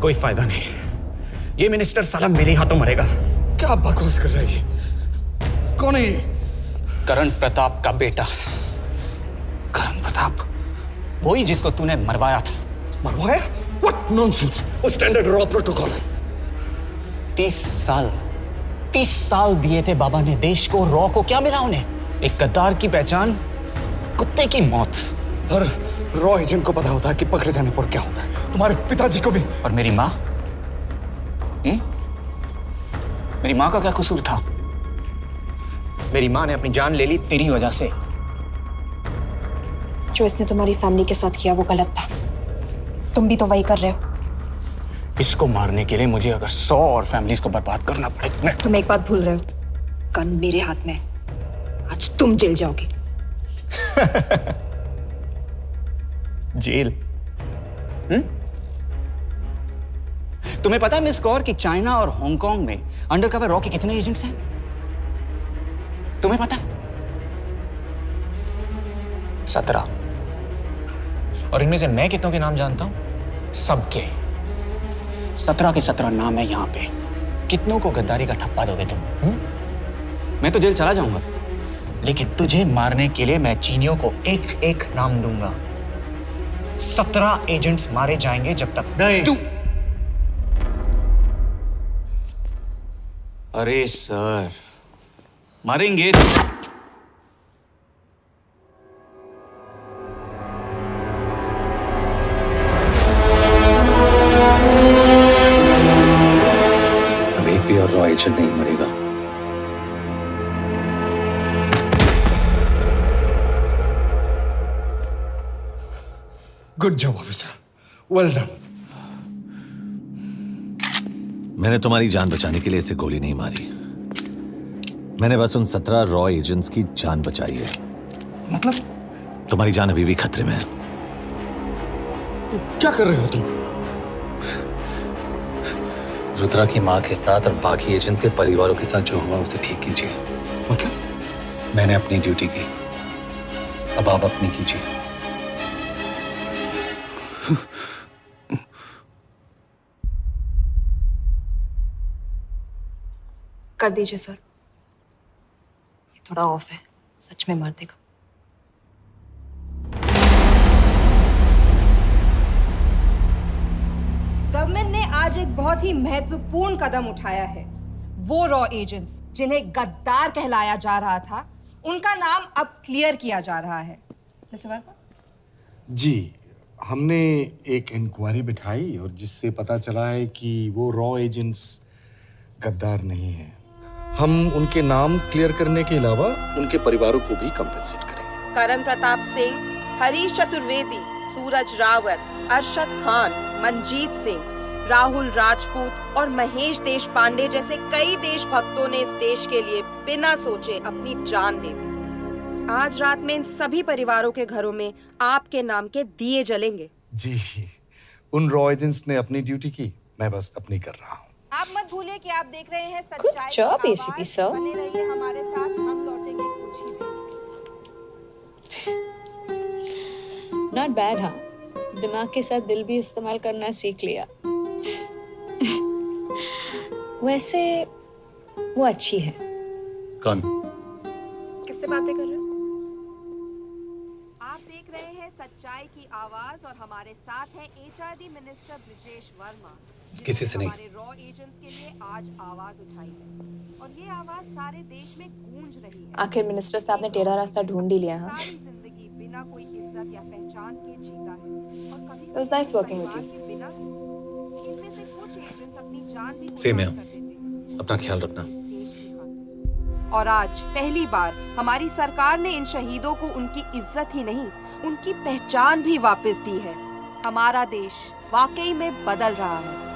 [SPEAKER 2] कोई फायदा नहीं, ये मिनिस्टर साला मेरे हाथों मरेगा।
[SPEAKER 14] क्या बकवास कर रहा है ये? कौन है ये?
[SPEAKER 2] करण प्रताप का बेटा।
[SPEAKER 14] करण प्रताप?
[SPEAKER 2] वही जिसको तूने मरवाया था।
[SPEAKER 14] मरवाया? What nonsense! वो स्टैंडर्ड रॉ प्रोटोकॉल है।
[SPEAKER 2] 30 साल दिए थे बाबा ने देश को, रॉ को क्या मिला उन्हें? एक गद्दार की पहचान, कुत्ते की मौत।
[SPEAKER 14] हर रॉ एजेंट को पता होता है कि पकड़े जाने पर क्या होता है। तुम्हारे पिताजी को भी।
[SPEAKER 2] और मेरी माँ? मेरी माँ का क्या कसूर था? मेरी माँ ने अपनी जान ले ली तेरी वजह से।
[SPEAKER 9] जो इसने तुम्हारी फैमिली के साथ किया वो गलत था। तुम भी तो वही कर रहे हो।
[SPEAKER 2] इसको मारने के लिए मुझे अगर 100 और फैमिलीज को बर्बाद करना पड़े।
[SPEAKER 9] तुम एक बात भूल रहे हो, गन मेरे हाथ में। आज तुम जेल जाओगे।
[SPEAKER 2] जेल? तुम्हें पता है मिस कौर कि चाइना और हांगकांग में अंडरकवर रॉ के कितने एजेंट्स हैं? तुम्हें पता है? 17। और इनमें से मैं कितनों के नाम जानता हूं? सबके। 17 के 17 नाम है यहां पे। कितनों को गद्दारी का ठप्पा दोगे तुम? मैं तो जेल चला जाऊंगा, लेकिन तुझे मारने के लिए मैं चीनियों को एक एक नाम दूंगा। 17 एजेंट्स मारे जाएंगे जब तक तू। अरे सर, मारेंगे।
[SPEAKER 13] अब एक भी और रॉ एजेंट नहीं मरेगा।
[SPEAKER 14] Good job officer, well done.
[SPEAKER 5] मैंने तुम्हारी जान बचाने के लिए इसे गोली नहीं मारी। मैंने बस उन 17 रॉ एजेंट्स की जान बचाई है।
[SPEAKER 14] मतलब?
[SPEAKER 5] तुम्हारी जान अभी भी खतरे में है।
[SPEAKER 14] क्या कर रहे हो तुम?
[SPEAKER 13] रुद्रा की माँ के साथ और बाकी एजेंट्स के परिवारों के साथ जो हुआ उसे ठीक कीजिए।
[SPEAKER 14] मतलब?
[SPEAKER 13] मैंने अपनी ड्यूटी की, अब आप अपनी कीजिए।
[SPEAKER 9] कर दीजिए सर, ये थोड़ा ऑफ है, सच में मार देगा।
[SPEAKER 4] गवर्नमेंट ने आज एक बहुत ही महत्वपूर्ण कदम उठाया है। वो रॉ एजेंट्स जिन्हें गद्दार कहलाया जा रहा था, उनका नाम अब क्लियर किया जा रहा है। मिस्टर वर्मा?
[SPEAKER 19] जी, हमने एक इंक्वायरी बिठाई और जिससे पता चला है कि वो रॉ एजेंट्स गद्दार नहीं हैं। हम उनके नाम क्लियर करने के अलावा उनके परिवारों को भी कंपेंसेट करेंगे।
[SPEAKER 20] करण प्रताप सिंह, हरीश चतुर्वेदी, सूरज रावत, अरशद खान, मनजीत सिंह, राहुल राजपूत और महेश देशपांडे जैसे कई देशभक्तों ने इस देश के लिए बिना सोचे अपनी जान दे दी। आज रात में इन सभी परिवारों के घरों में आपके नाम के दिए जलेंगे।
[SPEAKER 19] जी, उन रॉ एजेंट्स ने अपनी ड्यूटी की, मैं बस अपनी कर रहा हूँ।
[SPEAKER 4] आप मत भूलिए कि आप देख रहे हैं सच्चाई की
[SPEAKER 9] job,
[SPEAKER 4] आवाज।
[SPEAKER 9] ACP sir.
[SPEAKER 4] बने रहिए हमारे साथ, हम लौटेंगे कुछ ही देर।
[SPEAKER 21] Not bad. हाँ, दिमाग के साथ दिल भी इस्तेमाल करना सीख लिया।
[SPEAKER 9] वैसे वो अच्छी है।
[SPEAKER 13] कौन?
[SPEAKER 9] किससे बातें कर रहे हो?
[SPEAKER 20] आप देख रहे हैं सच्चाई की आवाज और हमारे साथ है HRD मिनिस्टर ब्रिजेश वर्मा।
[SPEAKER 13] किसी से नहीं।
[SPEAKER 20] हमारे रॉ एजेंट्स के लिए आज आवाज उठाई है और ये आवाज सारे देश में गूंज रही है।
[SPEAKER 9] आखिर मिनिस्टर साहब ने टेढ़ा रास्ता ढूंढ ही लिया। हाँ,
[SPEAKER 20] सारी जिंदगी बिना कोई इज्जत या पहचान के जीता है और कभी
[SPEAKER 9] It was nice working with you.
[SPEAKER 20] बिना इनमें से कुछ एजेंट्स अपनी जान भी
[SPEAKER 13] सेम है।
[SPEAKER 20] कुर्बान कर देते हैं।
[SPEAKER 13] अपना ख्याल रखना।
[SPEAKER 20] और आज पहली बार हमारी सरकार ने इन शहीदों को उनकी इज्जत ही नहीं, उनकी पहचान भी वापस दी है। हमारा देश वाकई में बदल रहा है।